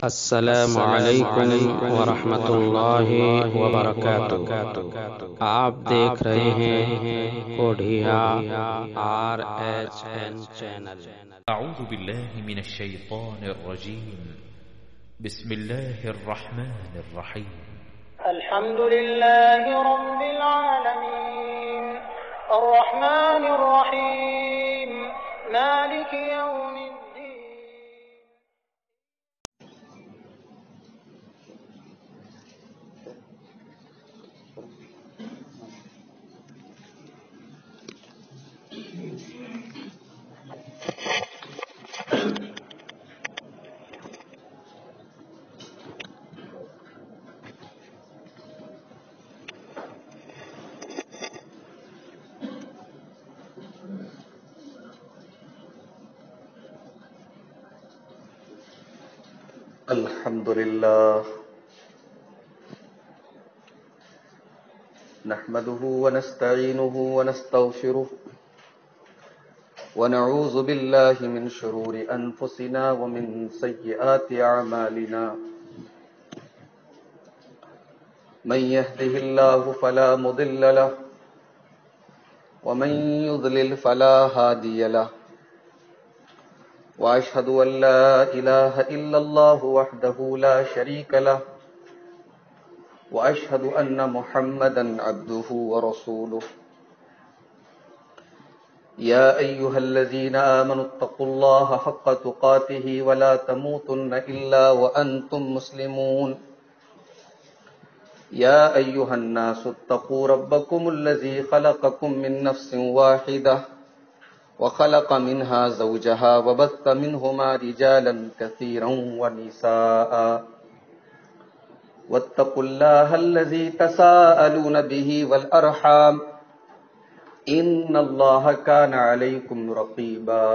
السلام علیکم ورحمۃ اللہ وبرکاتہ۔ آپ دیکھ رہے ہیں کوڈھیا RHN چینل۔ اعوذ باللہ من الشیطان الرجیم، بسم اللہ الرحمن الرحیم۔ الحمد للہ رب العالمین الرحمن الرحیم مالک یوم الدین۔ الحمد لله نحمده ونستعينه ونستغفره ونعوذ بالله من شرور أنفسنا ومن سيئات أعمالنا، من يهده الله فلا مضل له ومن يضلل فلا هادي له، وأشهد أن لا إله إلا الله وحده لا شريك له، وأشهد أن محمدا عبده ورسوله. يا أيها الذين آمنوا اتقوا الله حق تقاته ولا تموتن إلا وأنتم مسلمون. يا أيها الناس اتقوا ربكم الذي خلقكم من نفس واحدة وخلق منها زوجها وبث منهما رجالا كثيرا ونساء، واتقوا الله الذي تساءلون به والأرحام إن الله كان عليكم رقيبا.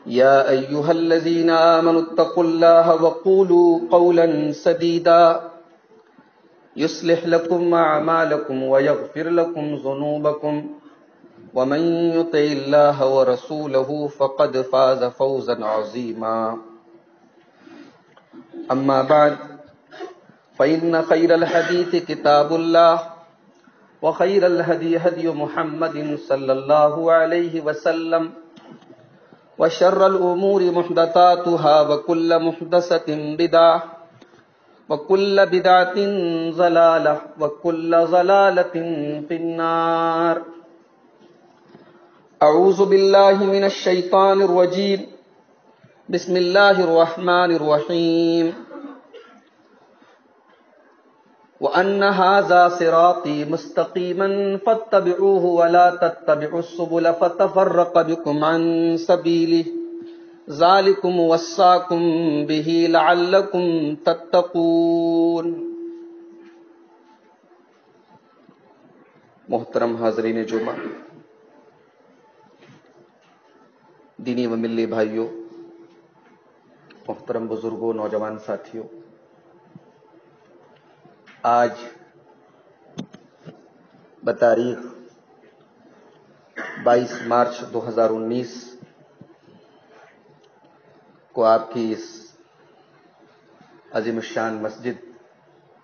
يا أيها الذين آمنوا اتقوا الله وقولوا قولا سديدا يصلح لكم أعمالكم ويغفر لكم ذنوبكم، ومن يطع الله ورسوله فقد فاز فوزا عظيما. أما بعد، فإن خير الحديث كتاب الله، وخير الهدي هدي محمد صلى الله عليه وسلم، وشر الأمور محدثاتها وكل محدثة بدعة وكل بدعة ضلالة وكل ضلالة في النار. اعوذ باللہ من الشیطان الرجیم، بسم اللہ الرحمن الرحیم۔ وَأَنَّ هَذَا صِرَاطِي مُسْتَقِيمًا فَاتَّبِعُوهُ وَلَا تَتَّبِعُوا السُّبُلَ فَتَفَرَّقَ بِكُمْ عَن سَبِيلِهِ ذَلِكُمْ وَصَّاكُمْ بِهِ لَعَلَّكُمْ تَتَّقُونَ۔ محترم حاضرین جمعہ، دینی و ملی بھائیوں، محترم بزرگوں، نوجوان ساتھیوں، آج بتاریخ 22 مارچ 2019 کو آپ کی اس عظیم الشان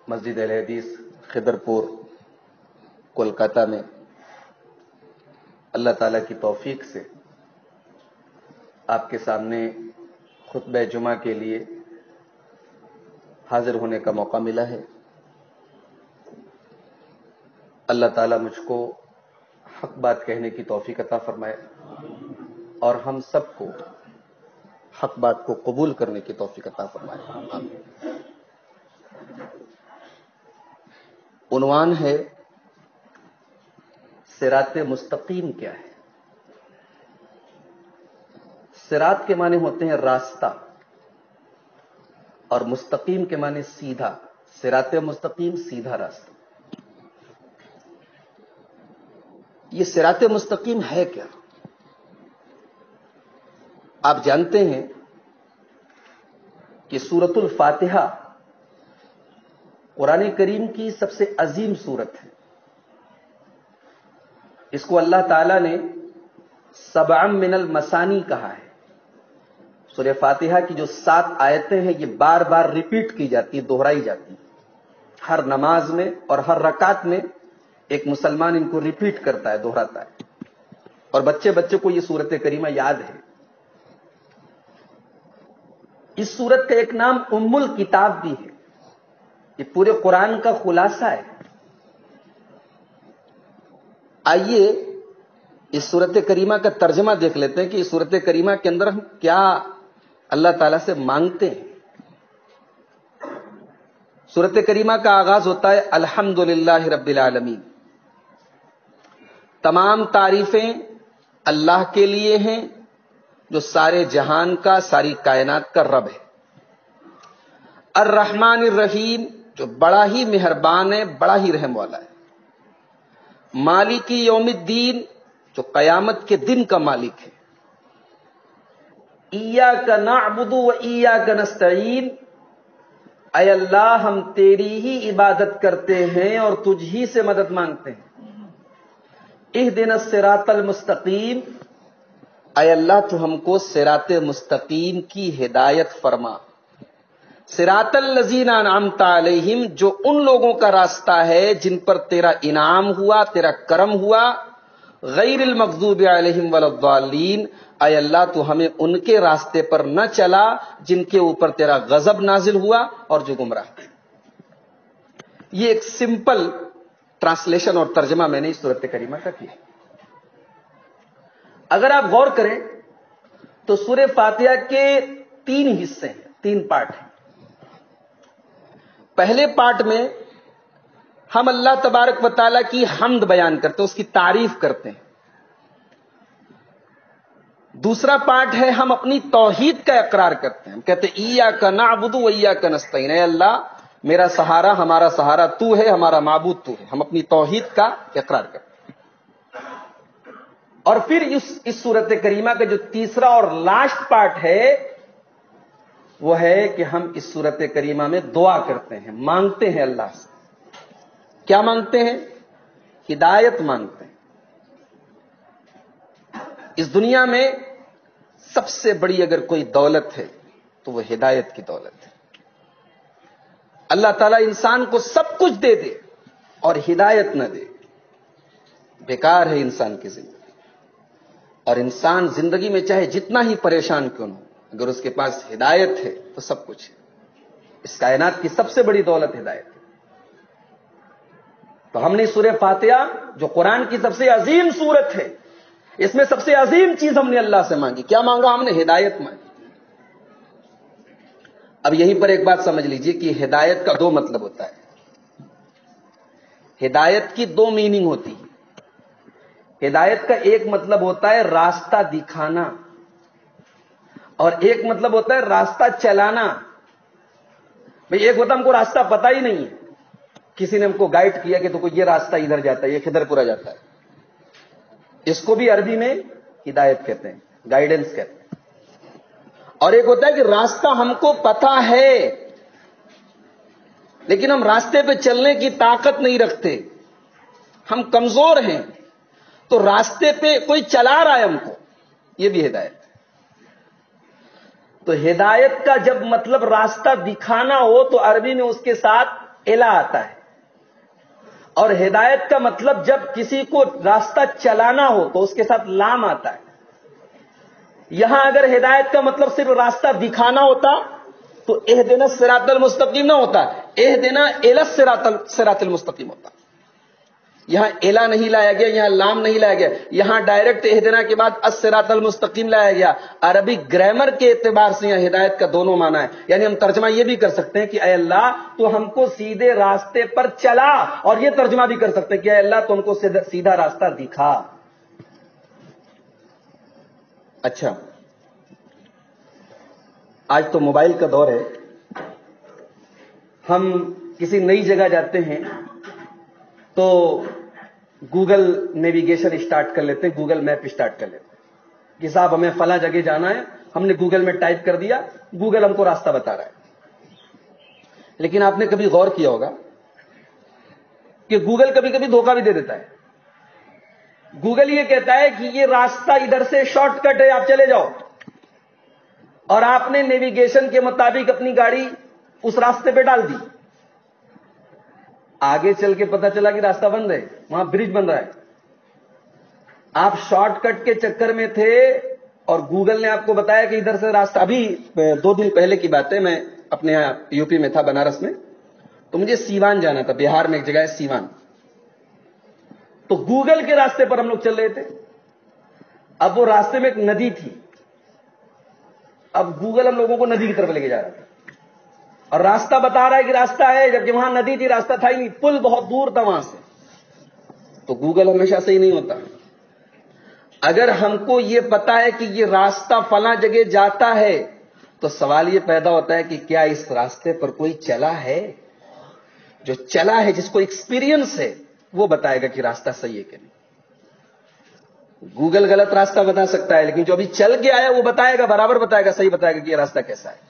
مسجد اہل حدیث خدرپور کولکاتہ میں اللہ تعالیٰ کی توفیق سے آپ کے سامنے خطبہ جمعہ کے لیے حاضر ہونے کا موقع ملا ہے۔ اللہ تعالیٰ مجھ کو حق بات کہنے کی توفیق عطا فرمائے اور ہم سب کو حق بات کو قبول کرنے کی توفیق عطا فرمائے۔ آمین۔ عنوان ہے صراط مستقیم کیا ہے؟ صراط کے معنی ہوتے ہیں راستہ، اور مستقیم کے معنی سیدھا۔ صراط مستقیم سیدھا راستہ۔ یہ صراط مستقیم ہے کیا؟ آپ جانتے ہیں کہ سورۃ الفاتحہ قرآن کریم کی سب سے عظیم سورت ہے۔ اس کو اللہ تعالی نے سبع من المثانی کہا ہے، سورہ فاتحہ کی جو 7 آیتیں ہیں یہ بار بار ریپیٹ کی جاتی ہیں، دہرائی جاتی ہیں ہر نماز میں، اور ہر رکعت میں ایک مسلمان ان کو ریپیٹ کرتا ہے، دہراتا ہے، اور بچے بچے کو یہ سورت کریمہ یاد ہے۔ اس سورت کا ایک نام ام الکتاب بھی ہے، یہ پورے قرآن کا خلاصہ ہے۔ آئیے اس سورت کریمہ کا ترجمہ دیکھ لیتے ہیں کہ اس سورت کریمہ کے اندر ہم کیا اللہ تعالیٰ سے مانگتے ہیں۔ سورت کریمہ کا آغاز ہوتا ہے الحمدللہ رب العالمین، تمام تعریفیں اللہ کے لیے ہیں جو سارے جہان کا، ساری کائنات کا رب ہے۔ الرحمن الرحیم، جو بڑا ہی مہربان ہے، بڑا ہی رحم والا ہے۔ مالکی یوم الدین، جو قیامت کے دن کا مالک ہے۔ ایاک نعبد و ایاک نستعین، اے اللہ ہم تیری ہی عبادت کرتے ہیں اور تجھ ہی سے مدد مانگتے ہیں۔ اہدنا الصراط المستقیم، اے اللہ تو ہم کو صراط مستقیم کی ہدایت فرما۔ صراط الذین انعمت علیہم، جو ان لوگوں کا راستہ ہے جن پر تیرا انعام ہوا، تیرا کرم ہوا۔ غیر المغضوب علیہم ولا الضالین، اے اللہ تو ہمیں ان کے راستے پر نہ چلا جن کے اوپر تیرا غضب نازل ہوا اور جو گمراہ۔ یہ ایک سمپل ٹرانسلیشن اور ترجمہ میں نے اس سورت کریمہ کا کیا۔ اگر آپ غور کریں تو سورہ فاتحہ کے 3 حصے ہیں، 3 پارٹ ہیں۔ پہلے پارٹ میں ہم اللہ تبارک و تعالیٰ کی حمد بیان کرتے ہیں، اس کی تعریف کرتے ہیں۔ دوسرا پارٹ ہے ہم اپنی توحید کا اقرار کرتے ہیں، ہم کہتے ہیں ایاک نعبد و ایاک نستعین، اے اللہ میرا سہارا، ہمارا سہارا تو ہے، ہمارا معبود تو ہے۔ ہم اپنی توحید کا اقرار کرتے ہیں۔ اور پھر اس سورت کریمہ کا جو تیسرا اور لاسٹ پارٹ ہے وہ ہے کہ ہم اس سورت کریمہ میں دعا کرتے ہیں، مانگتے ہیں اللہ سے۔ کیا مانگتے ہیں؟ ہدایت مانگتے ہیں۔ اس دنیا میں سب سے بڑی اگر کوئی دولت ہے تو وہ ہدایت کی دولت ہے۔ اللہ تعالیٰ انسان کو سب کچھ دے دے اور ہدایت نہ دے، بیکار ہے انسان کی زندگی۔ اور انسان زندگی میں چاہے جتنا ہی پریشان کیوں نہ ہو، اگر اس کے پاس ہدایت ہے تو سب کچھ ہے۔ اس کائنات کی سب سے بڑی دولت ہدایت ہے۔ تو ہم نے سورہ فاتحہ جو قرآن کی سب سے عظیم سورت ہے، اس میں سب سے عظیم چیز ہم نے اللہ سے مانگی۔ کیا مانگا ہم نے؟ ہدایت مانگی۔ اب یہیں پر ایک بات سمجھ لیجئے کہ ہدایت کا 2 مطلب ہوتا ہے۔ ہدایت کی 2 میننگ ہوتی ہے۔ ہدایت کا ایک مطلب ہوتا ہے راستہ دکھانا، اور ایک مطلب ہوتا ہے راستہ چلانا۔ بھئی ایک ہوتا ہم کو راستہ پتہ ہی نہیں ہے، کسی نے ہم کو گائیڈ کیا کہ تو کوئی یہ راستہ ادھر جاتا ہے، یہ کدھر پورا جاتا ہے، اس کو بھی عربی میں ہدایت کہتے ہیں، گائیڈنس کہتے ہیں۔ اور ایک ہوتا ہے کہ راستہ ہم کو پتہ ہے لیکن ہم راستے پہ چلنے کی طاقت نہیں رکھتے، ہم کمزور ہیں، تو راستے پہ کوئی چلا رہا ہے ہم کو، یہ بھی ہدایت ہے۔ تو ہدایت کا جب مطلب راستہ دکھانا ہو تو عربی میں اس کے ساتھ الا آتا ہے، اور ہدایت کا مطلب جب کسی کو راستہ چلانا ہو تو اس کے ساتھ لام آتا ہے۔ یہاں اگر ہدایت کا مطلب صرف راستہ دکھانا ہوتا تو اہدنا الصراط المستقیم نہ ہوتا، اہدنا الی الصراط المستقیم ہوتا۔ یہاں الا نہیں لایا گیا، یہاں لام نہیں لایا گیا، یہاں ڈائریکٹ اہدنا کے بعد الصراط المستقیم لایا گیا۔ عربی گرامر کے اعتبار سے یہاں ہدایت کا دونوں معنی ہے، یعنی ہم ترجمہ یہ بھی کر سکتے ہیں کہ اے اللہ تو ہم کو سیدھے راستے پر چلا، اور یہ ترجمہ بھی کر سکتے ہیں کہ اے اللہ تو ہم کو سیدھا راستہ دکھا۔ اچھا، آج تو موبائل کا دور ہے، ہم کسی نئی جگہ جاتے ہیں تو گوگل نیویگیشن اسٹارٹ کر لیتے ہیں، گوگل میپ اسٹارٹ کر لیتے ہیں کہ صاحب ہمیں فلاں جگہ جانا ہے، ہم نے گوگل میں ٹائپ کر دیا، گوگل ہم کو راستہ بتا رہا ہے۔ لیکن آپ نے کبھی غور کیا ہوگا کہ گوگل کبھی کبھی دھوکہ بھی دے دیتا ہے۔ گوگل یہ کہتا ہے کہ یہ راستہ ادھر سے شارٹ کٹ ہے، آپ چلے جاؤ، اور آپ نے نیویگیشن کے مطابق اپنی گاڑی اس راستے پہ ڈال دی. آگے چل کے پتا چلا کہ راستہ بند ہے, وہاں برج بن رہا ہے. آپ شارٹ کٹ کے چکر میں تھے اور گوگل نے آپ کو بتایا کہ ادھر سے راستہ. ابھی 2 دن پہلے کی بات ہے, میں اپنے یہاں یو پی میں تھا, بنارس میں, تو مجھے سیوان جانا تھا. بہار میں ایک جگہ ہے سیوان. تو گوگل کے راستے پر ہم لوگ چل رہے تھے. اب وہ راستے میں ایک ندی تھی. اب گوگل ہم لوگوں کو ندی کی طرف لے کے جا رہا تھا اور راستہ بتا رہا ہے کہ راستہ ہے, جبکہ وہاں ندی تھی, راستہ تھا ہی نہیں, پل بہت دور تھا وہاں سے. تو گوگل ہمیشہ صحیح نہیں ہوتا. اگر ہم کو یہ پتا ہے کہ یہ راستہ فلاں جگہ جاتا ہے تو سوال یہ پیدا ہوتا ہے کہ کیا اس راستے پر کوئی چلا ہے؟ جو چلا ہے, جس کو ایکسپیرینس ہے, وہ بتائے گا کہ راستہ صحیح ہے کہ نہیں. گوگل غلط راستہ بتا سکتا ہے, لیکن جو ابھی چل کے آیا وہ بتائے گا, برابر بتائے گا, صحیح بتائے گا کہ یہ راستہ کیسا ہے.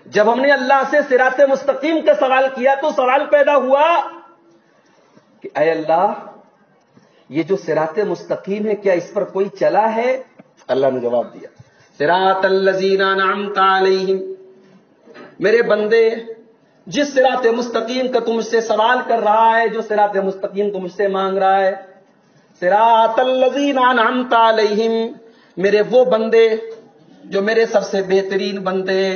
جب ہم نے اللہ سے صراط مستقیم کا سوال کیا تو سوال پیدا ہوا کہ اے اللہ, یہ جو صراط مستقیم ہے کیا اس پر کوئی چلا ہے؟ اللہ نے جواب دیا, صراط الذین انعمت علیہم. میرے بندے, جس صراط مستقیم کا تم سے سوال کر رہا ہے, جو صراط مستقیم تم سے مانگ رہا ہے, صراط الذین انعمت علیہم, میرے وہ بندے جو میرے سب سے بہترین بندے,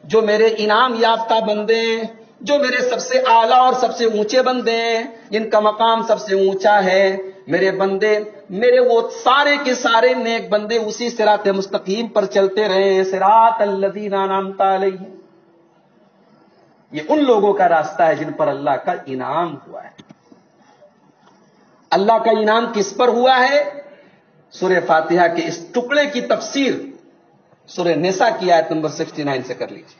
جو میرے انعام یافتہ بندے, جو میرے سب سے اعلیٰ اور سب سے اونچے بندے ہیں, جن کا مقام سب سے اونچا ہے. میرے بندے, میرے وہ سارے کے سارے نیک بندے اسی صراط مستقیم پر چلتے رہے ہیں. صراط الذین انعمت علیہم, یہ ان لوگوں کا راستہ ہے جن پر اللہ کا انعام ہوا ہے. اللہ کا انعام کس پر ہوا ہے؟ سورہ فاتحہ کے اس ٹکڑے کی تفسیر سورہ نساء کی آیت نمبر 69 سے کر لیجیے.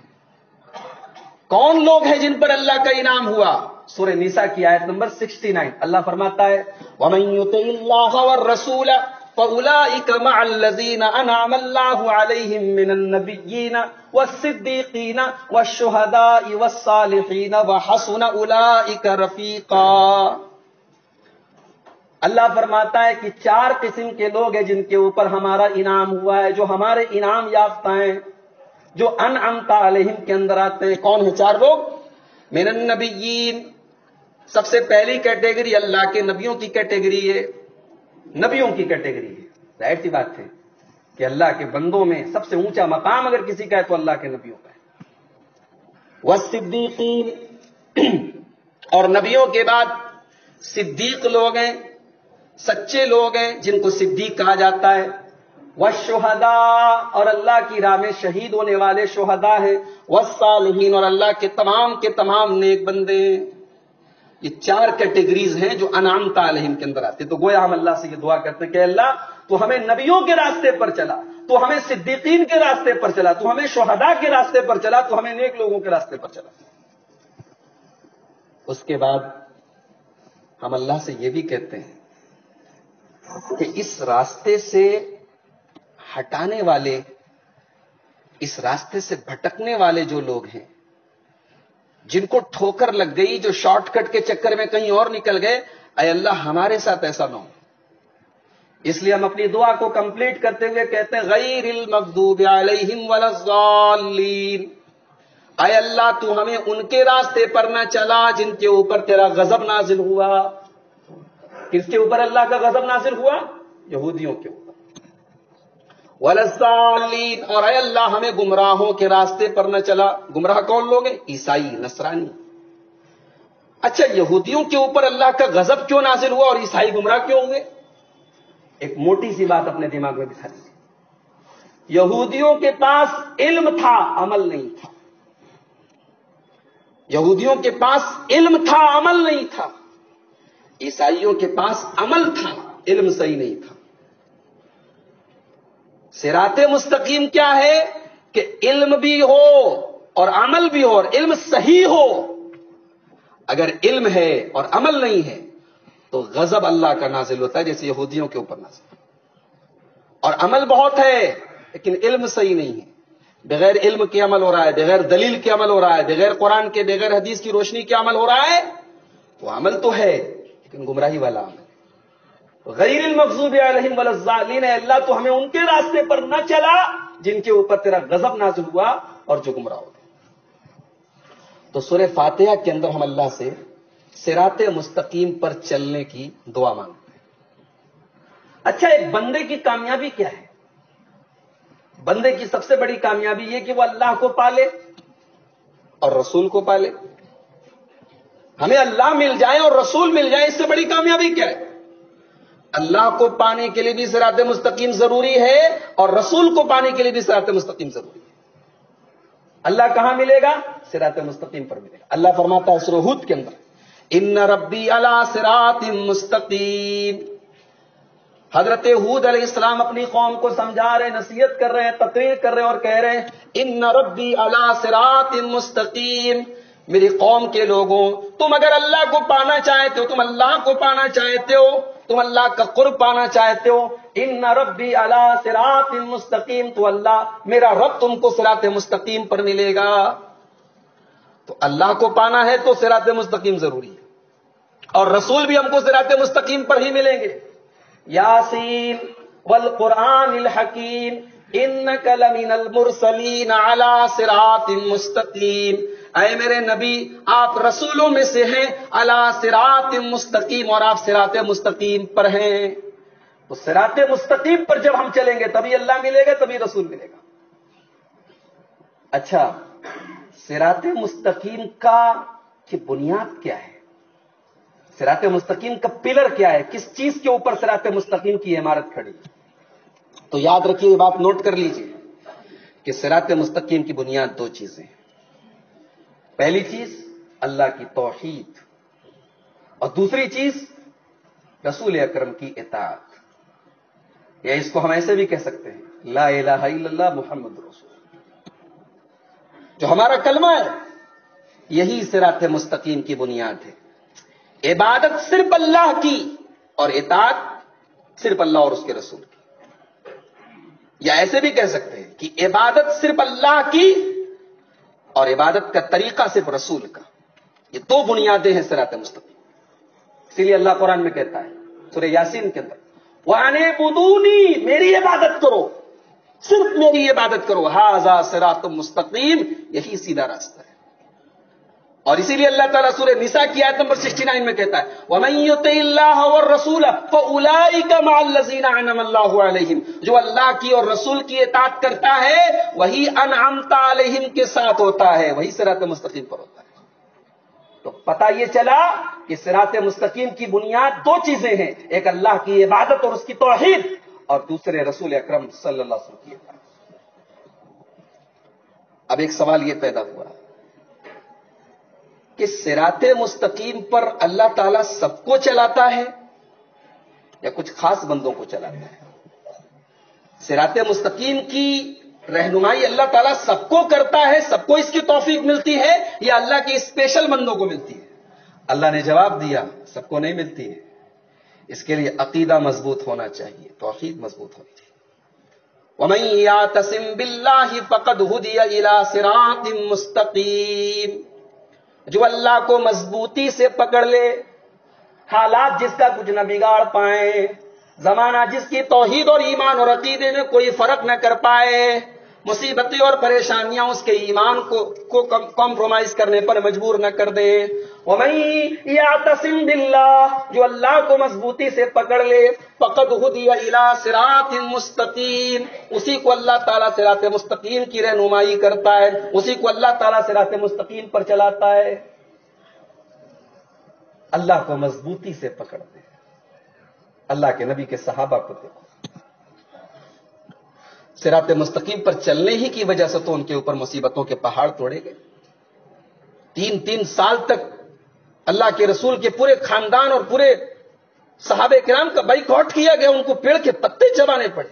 کون لوگ ہیں جن پر اللہ کا انعام ہوا؟ سورہ نساء کی آیت نمبر 69. اللہ فرماتا ہے وَمَن يُطِعِ اللَّهَ وَالرَّسُولَ فَأُولَٰئِكَ مَعَ الَّذِينَ أَنْعَمَ اللَّهُ عَلَيْهِم مِّنَ النَّبِيِّينَ وَالصِّدِّيقِينَ وَالشُّهَدَاءِ وَالصَّالِحِينَ وَحَسُنَ أُولَٰئِكَ رَفِيقًا. اللہ فرماتا ہے کہ 4 قسم کے لوگ ہیں جن کے اوپر ہمارا انعام ہوا ہے, جو ہمارے انعام یافتہ ہیں, جو انعمت علیہم کے اندر آتے ہیں. کون ہیں 4 لوگ؟ من النبیین, سب سے پہلی کیٹیگری اللہ کے نبیوں کی کیٹیگری ہے. نبیوں کی کیٹیگری ہے. ظاہر سی بات ہے کہ اللہ کے بندوں میں سب سے اونچا مقام اگر کسی کا ہے تو اللہ کے نبیوں کا ہے. والصدیقین, اور نبیوں کے بعد صدیق لوگ ہیں, سچے لوگ ہیں جن کو صدیق کہا جاتا ہے. والشہداء, اور اللہ کی راہ میں شہید ہونے والے شہداء ہیں. والصالحین, اور اللہ کے تمام نیک بندے ہیں. یہ 4 کیٹیگریز ہیں جو انعمت علیہم کے اندر آتے. تو گویا ہم اللہ سے یہ دعا کرتے ہیں کہ اللہ تو ہمیں نبیوں کے راستے پر چلا, تو ہمیں صدیقین کے راستے پر چلا, تو ہمیں شہداء کے راستے پر چلا, تو ہمیں نیک لوگوں کے راستے پر چلا. اس کے بعد ہم اللہ سے یہ بھی کہتے ہیں کہ اس راستے سے ہٹانے والے, اس راستے سے بھٹکنے والے جو لوگ ہیں, جن کو ٹھوکر لگ گئی, جو شارٹ کٹ کے چکر میں کہیں اور نکل گئے, اے اللہ ہمارے ساتھ ایسا نہ ہو. اس لیے ہم اپنی دعا کو کمپلیٹ کرتے ہوئے کہتے ہیں غیر المغضوب علیہم ولا الضالین. اے اللہ تو ہمیں ان کے راستے پر نہ چلا جن کے اوپر تیرا غضب نازل ہوا. کس کے اوپر اللہ کا غضب نازل ہوا؟ یہودیوں کے اوپر. ولا الضالین, اور اے اللہ ہمیں گمراہوں کے راستے پر نہ چلا. گمراہ کون لوگ ہیں؟ عیسائی, نصرانی. اچھا, یہودیوں کے اوپر اللہ کا غضب کیوں نازل ہوا اور عیسائی گمراہ کیوں ہوئے؟ ایک موٹی سی بات اپنے دماغ میں بٹھا لیجیے. یہودیوں کے پاس علم تھا, عمل نہیں تھا. یہودیوں کے پاس علم تھا, عمل نہیں تھا. عیسائیوں کے پاس عمل تھا, علم صحیح نہیں تھا. صراط مستقیم کیا ہے کہ علم بھی ہو اور عمل بھی ہو, اور علم صحیح ہو. اگر علم ہے اور عمل نہیں ہے تو غضب اللہ کا نازل ہوتا ہے, جیسے یہودیوں کے اوپر نازل. اور عمل بہت ہے لیکن علم صحیح نہیں ہے, بغیر علم کے عمل ہو رہا ہے, بغیر دلیل کے عمل ہو رہا ہے, بغیر قرآن کے, بغیر حدیث کی روشنی کے عمل ہو رہا ہے, تو عمل تو ہے لیکن گمراہی والا عمل. غیر المغضوب علیہم ولا الضالین, اللہ تو ہمیں ان کے راستے پر نہ چلا جن کے اوپر تیرا غضب نازل ہوا اور جو گمراہ ہو گئے۔ تو سورہ فاتحہ کے اندر ہم اللہ سے صراط مستقیم پر چلنے کی دعا مانگتے ہیں۔ اچھا، ایک بندے کی کامیابی کیا ہے؟ بندے کی سب سے بڑی کامیابی یہ کہ وہ اللہ کو پالے اور رسول کو پالے۔ ہمیں اللہ مل جائے اور رسول مل جائے، اس سے بڑی کامیابی کیا ہے؟ اللہ کو پانے کے لیے بھی صراط مستقیم ضروری ہے اور رسول کو پانے کے لیے بھی صراط مستقیم ضروری ہے۔ اللہ کہاں ملے گا؟ صراط مستقیم پر ملے گا۔ اللہ فرماتا ہے سورہ ہود کے اندر، ان ربی علی صراط مستقیم۔ حضرت ہود علیہ السلام اپنی قوم کو سمجھا رہے، نصیحت کر رہے ہیں، تقریر کر رہے ہیں اور کہہ رہے ہیں ان ربی علی صراط مستقیم، میری قوم کے لوگوں، تم اگر اللہ کو پانا چاہتے ہو، تم اللہ کو پانا چاہتے ہو، تم اللہ کا قرب پانا چاہتے ہو، ان ربی علی صراط مستقیم، تو اللہ میرا رب تم کو صراط مستقیم پر ملے گا۔ تو اللہ کو پانا ہے تو صراط مستقیم ضروری ہے، اور رسول بھی ہم کو صراط مستقیم پر ہی ملیں گے۔ یاسین والقرآن الحکیم انک لمن المرسلین علی صراط مستقیم، اے میرے نبی آپ رسولوں میں سے ہیں، علی صراط مستقیم، اور آپ صراط مستقیم پر ہیں۔ تو صراط مستقیم پر جب ہم چلیں گے تبھی اللہ ملے گا، تبھی رسول ملے گا۔ اچھا، صراط مستقیم کی بنیاد کیا ہے؟ صراط مستقیم کا پلر کیا ہے؟ کس چیز کے اوپر صراط مستقیم کی عمارت کھڑی؟ تو یاد رکھیے، یہ بات نوٹ کر لیجئے کہ صراط مستقیم کی بنیاد دو چیزیں ہیں۔ پہلی چیز اللہ کی توحید، اور دوسری چیز رسول اکرم کی اطاعت، یا اس کو ہم ایسے بھی کہہ سکتے ہیں لا الہ الا اللہ محمد رسول اللہ، جو ہمارا کلمہ ہے یہی صراط مستقیم کی بنیاد ہے۔ عبادت صرف اللہ کی اور اطاعت صرف اللہ اور اس کے رسول کی، یا ایسے بھی کہہ سکتے ہیں کہ عبادت صرف اللہ کی اور عبادت کا طریقہ صرف رسول کا۔ یہ دو بنیادیں ہیں صراط مستقیم۔ اسی لیے اللہ قرآن میں کہتا ہے سورہ یاسین کے اندر، وَأَنِعْبُدُونِی، میری عبادت کرو، صرف میری عبادت کرو، ھذا صراط مستقیم، یہی سیدھا راستہ ہے۔ اور اسی لیے اللہ تعالیٰ سورہ نساء کی آیت نمبر 69 میں کہتا ہے وَمَن يُطِعِ اللَّهَ وَالرَّسُولَ فَأُولَٰئِكَ مَعَ الَّذِينَ أَنْعَمَ اللَّهُ عَلَيْهِمْ، جو اللہ کی اور رسول کی اطاعت کرتا ہے وہی انعمت علیہم کے ساتھ ہوتا ہے، وہی صراط مستقیم پر ہوتا ہے۔ تو پتہ یہ چلا کہ صراط مستقیم کی بنیاد دو چیزیں ہیں، ایک اللہ کی عبادت اور اس کی توحید، اور دوسرے رسول اکرم صلی اللہ علیہ وسلم کی اطاعت۔ اب ایک سوال یہ پیدا ہوا کہ صراط مستقیم پر اللہ تعالیٰ سب کو چلاتا ہے یا کچھ خاص بندوں کو چلاتا ہے؟ صراط مستقیم کی رہنمائی اللہ تعالیٰ سب کو کرتا ہے، سب کو اس کی توفیق ملتی ہے، یا اللہ کے اسپیشل بندوں کو ملتی ہے؟ اللہ نے جواب دیا سب کو نہیں ملتی ہے۔ اس کے لیے عقیدہ مضبوط ہونا چاہیے، توحید مضبوط ہونی چاہیے۔ وَمَن يَعْتَصِم بِاللَّهِ فَقَدْ هُدِيَ إِلَىٰ صِرَاطٍ مُّسْتَقِيمٍ، جو اللہ کو مضبوطی سے پکڑ لے، حالات جس کا کچھ نہ بگاڑ پائیں، زمانہ جس کی توحید اور ایمان اور عقیدے میں کوئی فرق نہ کر پائے، مصیبتیں اور پریشانیاں اس کے ایمان کو کمپرومائز کرنے پر مجبور نہ کر دے۔ وَمَن يَعْتَصِم بِاللَّهِ، جو اللہ کو مضبوطی سے پکڑ لے، فَقَدْ هُدِيَ إِلَىٰ صِرَاطٍ مُّسْتَقِيمٍ، اسی کو اللہ تعالیٰ صراط مستقیم کی رہنمائی کرتا ہے، اسی کو اللہ تعالیٰ صراط مستقیم پر چلاتا ہے۔ اللہ کو مضبوطی سے پکڑ دے۔ اللہ کے نبی کے صحابہ کو دیکھو، صراط مستقیم پر چلنے ہی کی وجہ سے تو ان کے اوپر مصیبتوں کے پہاڑ توڑے گئے۔ 3 سال تک اللہ کے رسول کے پورے خاندان اور پورے صحابہ کرام کا بائیکاٹ کیا گیا، ان کو پیڑ کے پتے چبانے پڑے۔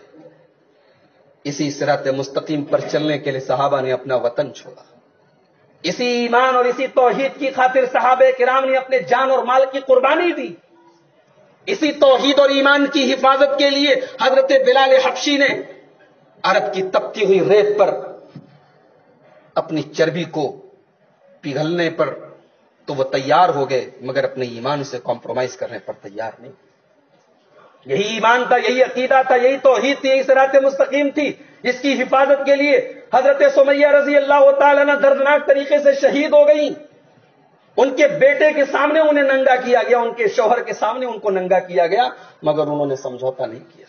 اسی صراط مستقیم پر چلنے کے لیے صحابہ نے اپنا وطن چھوڑا، اسی ایمان اور اسی توحید کی خاطر صحابہ کرام نے اپنے جان اور مال کی قربانی دی، اسی توحید اور ایمان کی حفاظت کے لیے حضرت بلال حبشی نے عرب کی تپتی ہوئی ریت پر اپنی چربی کو پگھلنے پر تو وہ تیار ہو گئے، مگر اپنے ایمان سے کمپرومائز کرنے پر تیار نہیں۔ یہی ایمان تھا، یہی عقیدہ تھا، یہی توحید تھی، یہی صراط مستقیم تھی، جس کی حفاظت کے لیے حضرت سمیہ رضی اللہ تعالیٰ عنہ دردناک طریقے سے شہید ہو گئیں. ان کے بیٹے کے سامنے انہیں ننگا کیا گیا، ان کے شوہر کے سامنے ان کو ننگا کیا گیا، مگر انہوں نے سمجھوتا نہیں کیا.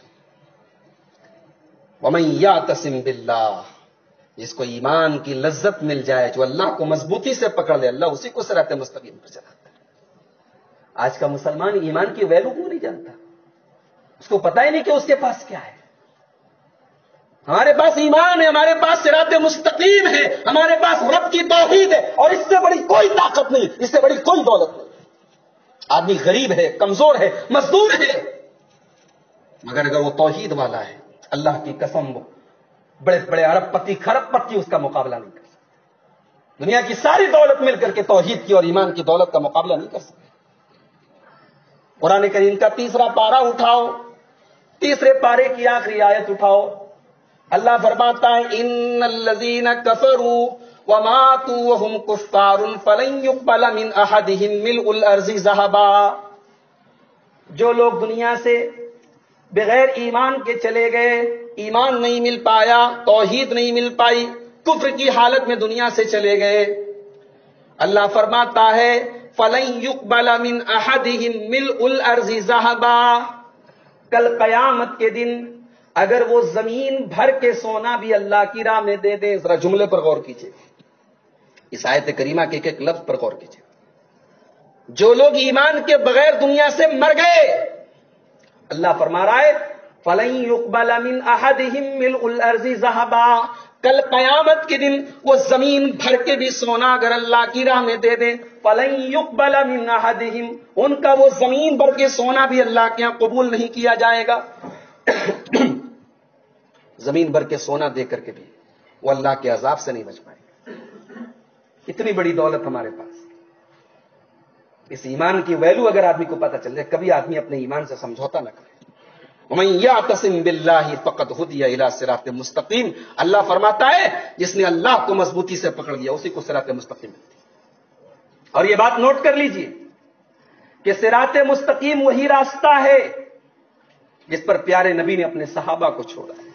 وَمَن يَعْتَصِم بِاللَّهِ، جس کو ایمان کی لذت مل جائے، جو اللہ کو مضبوطی سے پکڑ لے، اللہ اسی کو صراط مستقیم پر چلاتا ہے. آج کا مسلمان ایمان کی ویلو کو نہیں جانتا، اس کو پتہ ہی نہیں کہ اس کے پاس کیا ہے. ہمارے پاس ایمان ہے، ہمارے پاس صراط مستقیم ہے، ہمارے پاس رب کی توحید ہے، اور اس سے بڑی کوئی طاقت نہیں، اس سے بڑی کوئی دولت نہیں. آدمی غریب ہے، کمزور ہے، مزدور ہے، مگر اگر وہ توحید والا ہے، اللہ کی قسم وہ بڑے بڑے ارب پتی کھرب پتی اس کا مقابلہ نہیں کر سکتے. دنیا کی ساری دولت مل کر کے توحید کی اور ایمان کی دولت کا مقابلہ نہیں کر سکتے. قرآن کریم کا 3 پارہ اٹھاؤ، 3 پارے کی آخری آیت اٹھاؤ. اللہ فرماتا ہے ان الذین کفروا وماتوا وهم کفار فلن يقبل من احدهم ملء الارض ذهبا. جو لوگ دنیا سے بغیر ایمان کے چلے گئے، ایمان نہیں مل پایا، توحید نہیں مل پائی، کفر کی حالت میں دنیا سے چلے گئے، اللہ فرماتا ہے فَلَن يُقْبَلَ مِنْ أَحَدِهِمْ مِلْءُ الْأَرْضِ ذَهَبًا. کل قیامت کے دن اگر وہ زمین بھر کے سونا بھی اللہ کی راہ میں دے دیں. ذرا جملے پر غور کیجئے، اس آیت کریمہ کے ایک لفظ پر غور کیجئے. جو لوگ ایمان کے بغیر دنیا سے مر گئے، اللہ فرما رہا ہے فَلَن يُقْبَلَ مِنْ أَحَدِهِمْ مِلْءُ الْأَرْضِ ذَهَبًا. کل قیامت کے دن وہ زمین بھر کے بھی سونا اگر اللہ کی راہ میں دے دیں، فَلَن يُقْبَلَ مِنْ أَحَدِهِمْ، ان کا وہ زمین بھر کے سونا بھی اللہ کے یہاں قبول نہیں کیا جائے گا. زمین بھر کے سونا دے کر کے بھی وہ اللہ کے عذاب سے نہیں بچ پائے گا. اتنی بڑی دولت ہمارے پاس. اس ایمان کی ویلو اگر آدمی کو پتہ چل جائے، کبھی آدمی اپنے ایمان سے سمجھوتا نہ کرے. وَمَن يَعْتَصِم بِاللَّهِ فَقَدْ هُدِيَ إِلَىٰ صِرَاطٍ مُسْتَقِيمٍ. اللہ فرماتا ہے جس نے اللہ کو مضبوطی سے پکڑ لیا اسی کو صراط مستقیم ملتی. اور یہ بات نوٹ کر لیجئے کہ صراط مستقیم وہی راستہ ہے جس پر پیارے نبی نے اپنے صحابہ کو چھوڑا ہے.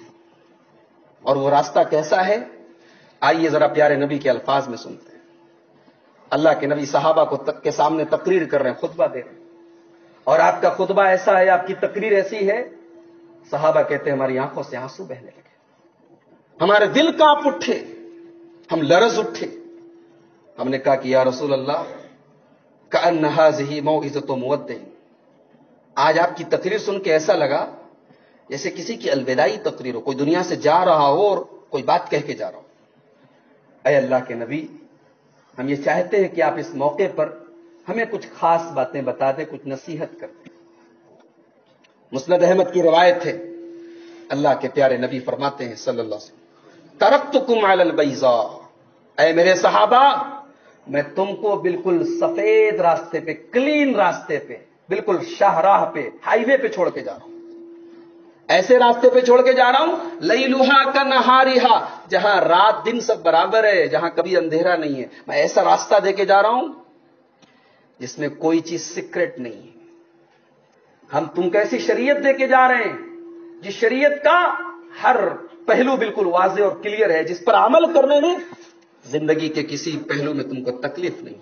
اور وہ راستہ کیسا ہے؟ آئیے ذرا پیارے نبی کے الفاظ میں سنتے ہیں. اللہ کے نبی صحابہ کو کے سامنے تقریر کر رہے ہیں، خطبہ دے رہے ہیں. اور آپ کا خطبہ ایسا ہے، آپ کی تقریر ایسی ہے، صحابہ کہتے ہیں ہماری آنکھوں سے آنسو بہنے لگے، ہمارے دل کانپ اٹھے، ہم لرز اٹھے. ہم نے کہا کہ یا رسول اللہ کأن هذه موعظة مودع. آج آپ کی تقریر سن کے ایسا لگا جیسے کسی کی الوداعی تقریر ہو، کوئی دنیا سے جا رہا ہو اور کوئی بات کہہ کے جا رہا ہو. اے اللہ کے نبی، ہم یہ چاہتے ہیں کہ آپ اس موقع پر ہمیں کچھ خاص باتیں بتا دیں، کچھ نصیحت کر دیں. مسند احمد کی روایت ہے، اللہ کے پیارے نبی فرماتے ہیں صلی اللہ علیہ وسلم ترکتکم علی البیضاء. اے میرے صحابہ، میں تم کو بالکل سفید راستے پہ، کلین راستے پہ، بالکل شاہراہ پہ، ہائی وے پہ چھوڑ کے جا رہا ہوں. ایسے راستے پہ چھوڑ کے جا رہا ہوں لیلھا کنہارھا، جہاں رات دن سب برابر ہے، جہاں کبھی اندھیرا نہیں ہے. میں ایسا راستہ دے کے جا رہا ہوں جس میں کوئی چیز سیکرٹ نہیں ہے. ہم تم کو ایسی شریعت دے کے جا رہے ہیں جس شریعت کا ہر پہلو بالکل واضح اور کلیئر ہے، جس پر عمل کرنے میں زندگی کے کسی پہلو میں تم کو تکلیف نہیں.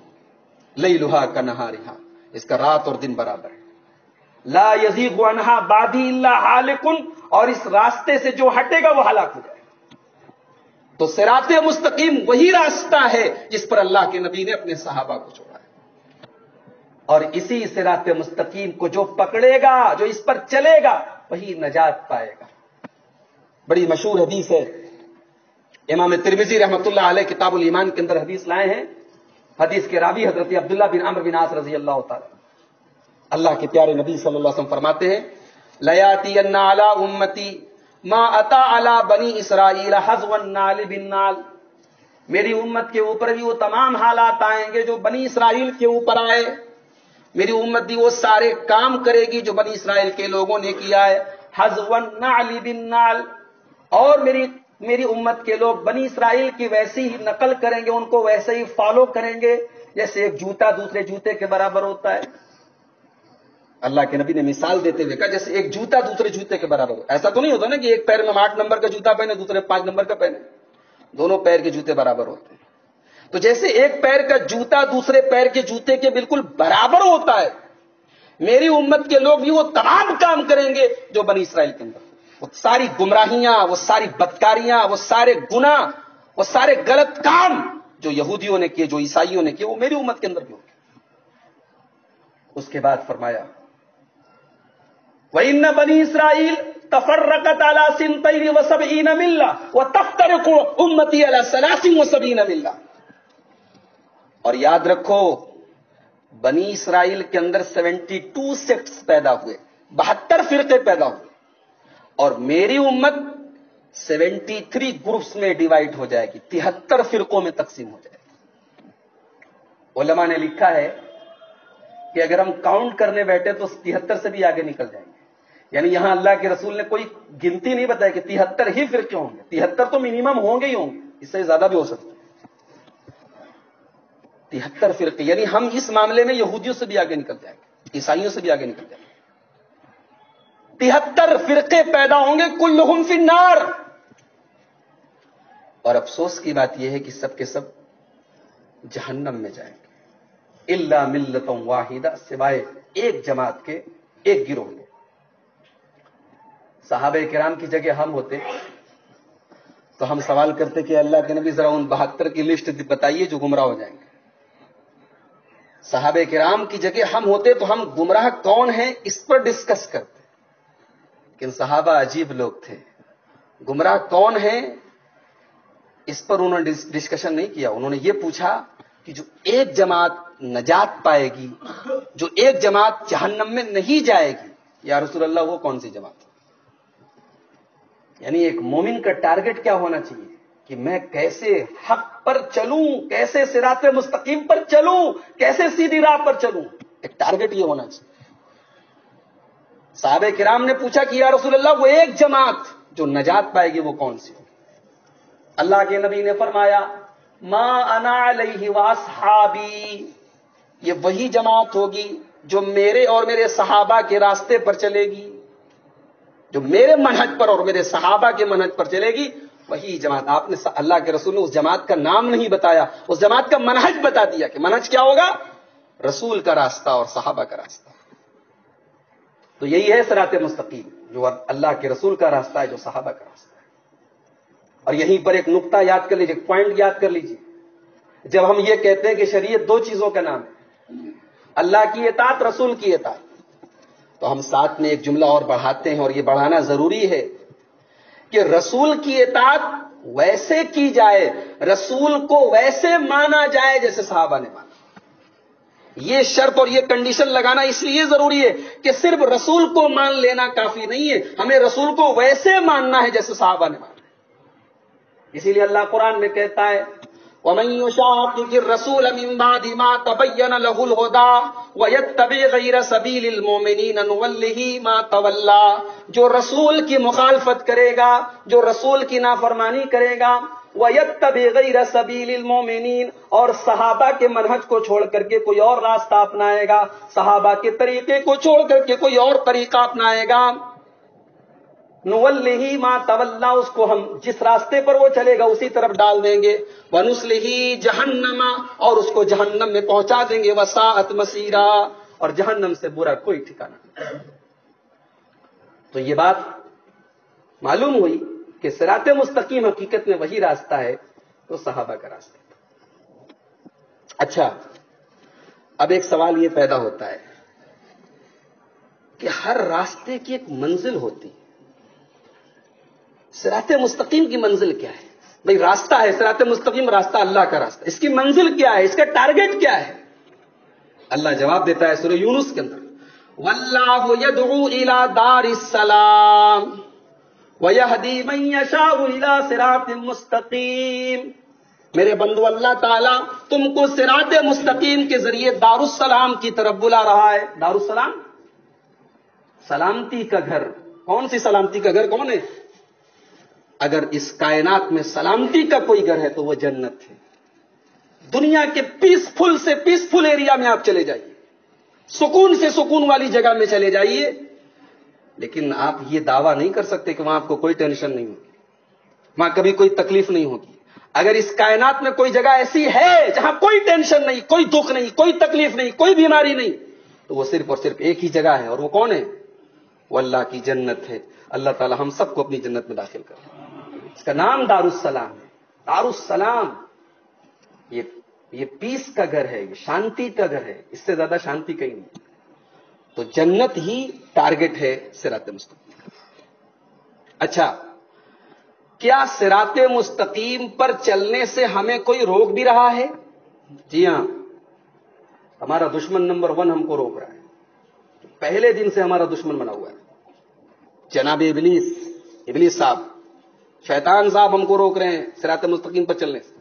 لیلھا کنہارھا، اس کا رات اور دن برابر ہے. لا یزیغ عنہا بعدی الا ہالک، اور اس راستے سے جو ہٹے گا وہ ہلاک ہو جائے گا. تو صراط مستقیم وہی راستہ ہے جس پر اللہ کے نبی نے اپنے صحابہ کو چھوڑا ہے. اور اسی صراط مستقیم کو جو پکڑے گا، جو اس پر چلے گا، وہی نجات پائے گا. بڑی مشہور حدیث ہے، امام ترمذی رحمۃ اللہ علیہ کتاب الایمان کے اندر حدیث لائے ہیں. حدیث کے راوی حضرت عبداللہ بن عمرو بن عاص رضی اللہ تعالی. اللہ کے پیارے نبی صلی اللہ علیہ وسلم فرماتے ہیں لیاتین علی امتی ما اتا علی بنی اسرائیل حذو النال بالنال. میری امت کے اوپر بھی وہ تمام حالات آئیں گے جو بنی اسرائیل کے اوپر آئے. میری امت بھی وہ سارے کام کرے گی جو بنی اسرائیل کے لوگوں نے کیا ہے. حذو النال بالنال، اور میری امت کے لوگ بنی اسرائیل کی ویسی ہی نقل کریں گے، ان کو ویسے ہی فالو کریں گے جیسے ایک جوتا دوسرے جوتے کے برابر ہوتا ہے. اللہ کے نبی نے مثال دیتے ہوئے کہا جیسے ایک جوتا دوسرے جوتے کے برابر ہو. ایسا تو نہیں ہوتا نا کہ ایک پیر میں 8 نمبر کا جوتا پہنے دوسرے 5 نمبر کا پہنے, دونوں پیر کے جوتے برابر ہوتے ہیں. تو جیسے ایک پیر کا جوتا دوسرے پیر کے جوتے کے بالکل برابر ہوتا ہے, میری امت کے لوگ بھی وہ تمام کام کریں گے جو بنی اسرائیل کے اندر, وہ ساری گمراہیاں, وہ ساری بدکاریاں, وہ سارے گناہ, وہ سارے غلط کام جو یہودیوں نے کیے, جو عیسائیوں نے کیے, وہ میری امت کے اندر بھی ہوں گے. اس کے بعد فرمایا وَإِنَّ بَنِي إِسْرَائِيلَ تَفَرَّقَتْ عَلَى 72 مِلَّةٍ وَتَفْتَرِقُ أُمَّتِي عَلَى 73 مِلَّةٍ. اور یاد رکھو بنی اسرائیل کے اندر 72 سیکٹس پیدا ہوئے, 72 فرقے پیدا ہوئے, اور میری امت 73 گروپس میں ڈیوائڈ ہو جائے گی, 73 فرقوں میں تقسیم ہو جائے گی. علماء نے لکھا ہے کہ اگر ہم کاؤنٹ کرنے بیٹھے تو 73 سے بھی آگے نکل جائیں گے. یعنی یہاں اللہ کے رسول نے کوئی گنتی نہیں بتائی کہ 73 ہی فرقے ہوں گے, 73 تو منیمم ہوں گے ہی ہوں گے, اس سے زیادہ بھی ہو سکتے ہیں. 73 فرقے, یعنی ہم اس معاملے میں یہودیوں سے بھی آگے نکل جائیں گے, عیسائیوں سے بھی آگے نکل جائیں گے. 73 فرقے پیدا ہوں گے, کلہم فی النار. اور افسوس کی بات یہ ہے کہ سب کے سب جہنم میں جائیں گے, الا ملۃ واحدہ, سوائے ایک جماعت کے, ایک گروہ کے. صحابہ کرام کی جگہ ہم ہوتے تو ہم سوال کرتے کہ اللہ کے نبی ذرا ان 72 کی لسٹ بتائیے جو گمراہ ہو جائیں گے. صحابہ کرام کی جگہ ہم ہوتے تو ہم گمراہ کون ہیں اس پر ڈسکس کرتے. لیکن صحابہ عجیب لوگ تھے, گمراہ کون ہیں اس پر انہوں نے ڈسکشن نہیں کیا. انہوں نے یہ پوچھا کہ جو ایک جماعت نجات پائے گی, جو ایک جماعت جہنم میں نہیں جائے گی, یا رسول اللہ وہ کون سی جماعت؟ یعنی ایک مومن کا ٹارگٹ کیا ہونا چاہیے کہ میں کیسے حق پر چلوں, کیسے صراط مستقیم پر چلوں, کیسے سیدھی راہ پر چلوں. ایک ٹارگٹ یہ ہونا چاہیے. صحابہ کرام نے پوچھا کہ یا رسول اللہ وہ ایک جماعت جو نجات پائے گی وہ کون سی؟ اللہ کے نبی نے فرمایا ما انا علیہ واصحابی, یہ وہی جماعت ہوگی جو میرے اور میرے صحابہ کے راستے پر چلے گی, جو میرے منہج پر اور میرے صحابہ کے منہج پر چلے گی, وہی جماعت. آپ نے, اللہ کے رسول نے اس جماعت کا نام نہیں بتایا, اس جماعت کا منہج بتا دیا کہ منہج کیا ہوگا, رسول کا راستہ اور صحابہ کا راستہ. تو یہی ہے صراط مستقیم, جو اللہ کے رسول کا راستہ ہے, جو صحابہ کا راستہ ہے. اور یہیں پر ایک نقطہ یاد کر لیجئے, ایک پوائنٹ یاد کر لیجئے. جب ہم یہ کہتے ہیں کہ شریعت 2 چیزوں کا نام ہے, اللہ کی اطاعت, رسول کی اطاعت, تو ہم ساتھ میں ایک جملہ اور بڑھاتے ہیں, اور یہ بڑھانا ضروری ہے کہ رسول کی اطاعت ویسے کی جائے, رسول کو ویسے مانا جائے جیسے صحابہ نے مانا. یہ شرط اور یہ کنڈیشن لگانا اس لیے ضروری ہے کہ صرف رسول کو مان لینا کافی نہیں ہے, ہمیں رسول کو ویسے ماننا ہے جیسے صحابہ نے مانا. اسی لیے اللہ قرآن میں کہتا ہے وَمَن يُشَاقِقِ الرَّسُولَ مِن بَعْدِ مَا تَبَيَّنَ لَهُ الْهُدَىٰ وَيَتَّبِعْ غَيْرَ سَبِيلِ الْمُؤْمِنِينَ نُوَلِّهِ مَا تَوَلَّىٰ, جو رسول کی مخالفت کرے گا, جو رسول کی نافرمانی کرے گا, وَيَتَّبِعْ غَيْرَ سَبِيلِ الْمُؤْمِنِينَ, اور صحابہ کے منہج کو چھوڑ کر کے کوئی اور راستہ اپنائے گا, صحابہ کے طریقے کو چھوڑ کر کے کوئی اور طریقہ اپنائے گا, نُوَلِّهِ مَا تَوَلَّىٰ, اس کو ہم جس راستے پر وہ چلے گا اسی طرف ڈال دیں گے, وَنُصْلِهِ جَهَنَّمَ, اور اس کو جہنم میں پہنچا دیں گے, وَسَاءَتْ مَصِيرًا, اور جہنم سے برا کوئی ٹھکانہ نہیں. تو یہ بات معلوم ہوئی کہ صراط مستقیم حقیقت میں وہی راستہ ہے تو صحابہ کا راستہ. اچھا, اب ایک سوال یہ پیدا ہوتا ہے کہ ہر راستے کی ایک منزل ہوتی ہے. صراط مستقیم کی منزل کیا ہے؟ بھئی راستہ ہے صراط مستقیم, راستہ اللہ کا راستہ, اس کی منزل کیا ہے, اس کا ٹارگٹ کیا ہے؟ اللہ جواب دیتا ہے سورہ یونس کے اندر واللہ یدعو الی دار السلام ویہدی من یشاء الی صراط مستقیم. میرے بندو, اللہ تعالیٰ تم کو صراط مستقیم کے ذریعے دار السلام کی طرف بلا رہا ہے. دار السلام سلامتی کا گھر. کون سی سلامتی کا گھر کون ہے؟ اگر اس کائنات میں سلامتی کا کوئی گھر ہے تو وہ جنت ہے. دنیا کے پیسفل سے پیسفل ایریا میں آپ چلے جائیے, سکون سے سکون والی جگہ میں چلے جائیے، لیکن آپ یہ دعویٰ نہیں کر سکتے کہ وہاں آپ کو کوئی ٹینشن نہیں ہوگی، وہاں کبھی کوئی تکلیف نہیں ہوگی۔ اگر اس کائنات میں کوئی جگہ ایسی ہے جہاں کوئی ٹینشن نہیں، کوئی دکھ نہیں، کوئی تکلیف نہیں، کوئی بیماری نہیں، تو وہ صرف اور صرف ایک ہی جگہ ہے، اور وہ کون ہے؟ وہ اللہ کی جنت ہے۔ اللہ تعالی ہم سب کو اپنی جنت میں داخل کرے۔ اس کا نام دارالسلام ہے۔ دارالسلام یہ پیس کا گھر ہے، یہ شانتی کا گھر ہے، اس سے زیادہ شانتی کہیں نہیں۔ تو جنت ہی ٹارگٹ ہے صراط مستقیم۔ اچھا، کیا صراط مستقیم پر چلنے سے ہمیں کوئی روک بھی رہا ہے؟ جی ہاں، ہمارا دشمن نمبر 1 ہم کو روک رہا ہے، پہلے دن سے ہمارا دشمن بنا ہوا ہے۔ جناب ابلیس صاحب، شیطان صاحب ہم کو روک رہے ہیں صراط مستقیم پر چلنے سے،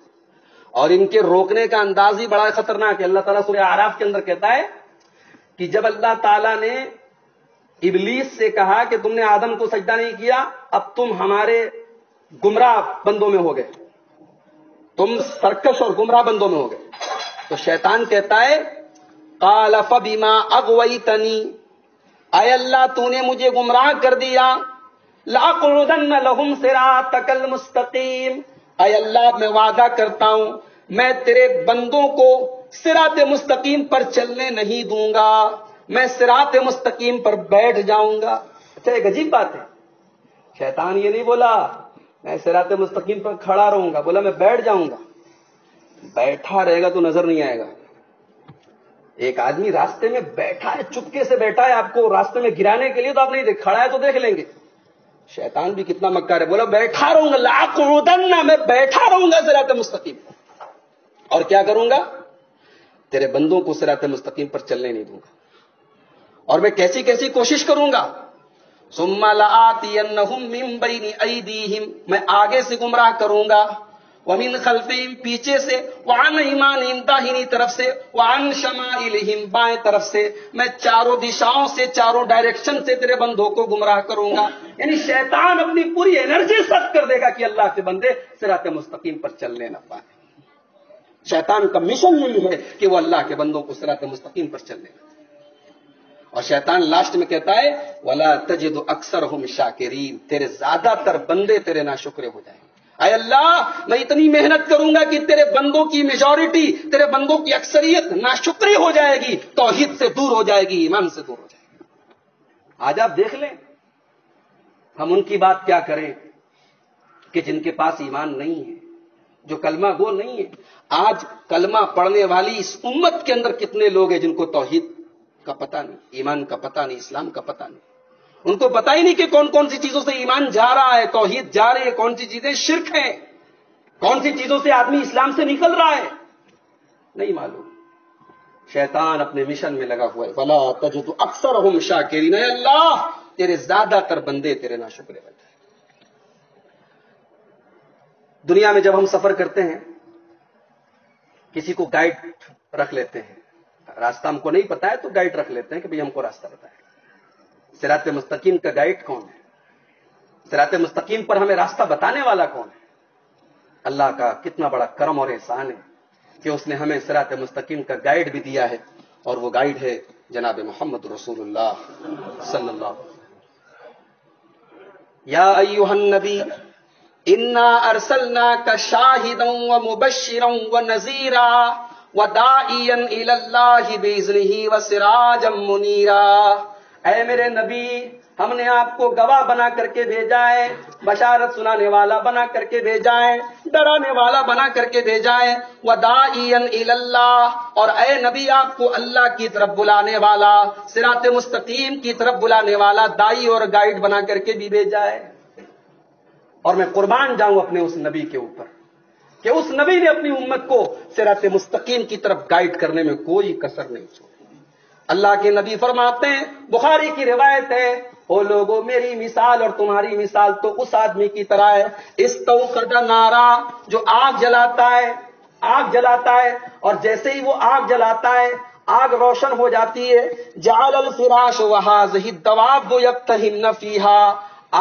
اور ان کے روکنے کا انداز ہی بڑا خطرناک ہے۔ اللہ تعالیٰ سورہ اعراف کے اندر کہتا ہے کہ جب اللہ تعالیٰ نے ابلیس سے کہا کہ تم نے آدم کو سجدہ نہیں کیا، اب تم ہمارے گمراہ بندوں میں ہو گئے، تم سرکش اور گمراہ بندوں میں ہو گئے، تو شیطان کہتا ہے قال فبما اغویتنی، اے اللہ تو نے مجھے گمراہ کر دیا، لاقعدن لهم صراطک المستقیم، اے اللہ میں وعدہ کرتا ہوں میں تیرے بندوں کو صراط مستقیم پر چلنے نہیں دوں گا، میں صراط مستقیم پر بیٹھ جاؤں گا۔ اچھا، ایک عجیب بات ہے، شیطان یہ نہیں بولا میں صراط مستقیم پر کھڑا رہوں گا، بولا میں بیٹھ جاؤں گا۔ بیٹھا رہے گا تو نظر نہیں آئے گا۔ ایک آدمی راستے میں بیٹھا ہے، چپکے سے بیٹھا ہے، آپ کو راستے میں گرانے کے لیے تو آپ نہیں دیکھ، کھڑا ہے تو دیکھ لیں گے۔ شیطان بھی کتنا مکار ہے، بولا بیٹھا رہوں گا، لاقعدن، میں بیٹھا رہوں گا صراط مستقیم پر، اور کیا کروں گا؟ تیرے بندوں کو صراط مستقیم پر چلنے نہیں دوں گا، اور میں کیسی کیسی کوشش کروں گا۔ ثم لآتینہم من بین ایدیہم، میں آگے سے گمراہ کروں گا، ومن خلفہم، پیچھے سے، وعن ایمانہم، داہنی طرف سے، وعن شمائلہم، بائیں طرف سے، میں چاروں دشاؤں سے، چاروں ڈائریکشن سے تیرے بندوں کو گمراہ کروں گا۔ یعنی شیطان اپنی پوری انرجی صرف کر دے گا کہ اللہ کے بندے صراط مستقیم پر چلنے نہ پائیں۔ شیطان کا مشن یہی ہے کہ وہ اللہ کے بندوں کو صراط مستقیم پر چلنے نہ دے، اور شیطان لاسٹ میں کہتا ہے وَلَا تَجِدُ أَكْثَرَهُمْ شَاكِرِينَ، تیرے زیادہ تر بندے تیرے ناشکرے ہو جائیں گے۔ اے اللہ میں اتنی محنت کروں گا کہ تیرے بندوں کی میجورٹی، تیرے بندوں کی اکثریت ناشکری ہو جائے گی، توحید سے دور ہو جائے گی، ایمان سے دور ہو جائے گی۔ آج آپ دیکھ لیں ہم ان کی بات کیا کریں کہ جن کے پاس ایمان نہیں ہے، جو کلمہ گو نہیں ہے۔ آج کلمہ پڑھنے والی اس امت کے اندر کتنے لوگ ہیں جن کو توحید کا پتہ نہیں، ایمان کا پتہ نہیں، اسلام کا پتہ نہیں، ان کو پتہ ہی نہیں کہ کون کون سی چیزوں سے ایمان جا رہا ہے، توحید جا رہی ہے، کون سی چیزیں شرک ہیں، کون سی چیزوں سے آدمی اسلام سے نکل رہا ہے، نہیں معلوم۔ شیطان اپنے مشن میں لگا ہوا ہے، فلا تجد اکثرهم شاکرین، اے اللہ تیرے زیادہ تر بندے تیرے ناشکرے بن جائیں۔ دنیا میں جب ہم سفر کرتے ہیں کسی کو گائیڈ رکھ لیتے ہیں، راستہ ہم کو نہیں پتا ہے تو گائیڈ رکھ لیتے ہیں کہ بھئی ہم کو راستہ بتائیں۔ صراط مستقیم کا گائیڈ کون ہے؟ صراط مستقیم پر ہمیں راستہ بتانے والا کون ہے؟ اللہ کا کتنا بڑا کرم اور احسان ہے کہ اس نے ہمیں صراط مستقیم کا گائیڈ بھی دیا ہے، اور وہ گائیڈ ہے جناب محمد رسول اللہ صلی اللہ علیہ وسلم۔ یا ایھا النبی انا ارسلناک شاہدا ومبشرا ونذیرا وداعیا الی اللہ باذنہ وسراجا منیرا، اے میرے نبی ہم نے آپ کو گواہ بنا کر کے بھیجا ہے، بشارت سنانے والا بنا کر کے بھیجا ہے، ڈرانے والا بنا کر کے بھیجا ہے، وداعیا الی اللہ، اور اے نبی آپ کو اللہ کی طرف بلانے والا، صراط مستقیم کی طرف بلانے والا دائی اور گائیڈ بنا کر کے بھی بھیجا ہے۔ اور میں قربان جاؤں اپنے اس نبی کے اوپر کہ اس نبی نے اپنی امت کو صراط مستقیم کی طرف گائیڈ کرنے میں کوئی کسر نہیں چھوڑی۔ اللہ کے نبی فرماتے ہیں، بخاری کی روایت ہے، او لوگو میری مثال اور تمہاری مثال تو اس آدمی کی طرح ہے استوقد نارا، جو آگ جلاتا ہے اور جیسے ہی وہ آگ جلاتا ہے آگ روشن ہو جاتی ہے، جعل الفراش وہذہ الدواب یقتحمن فیہا،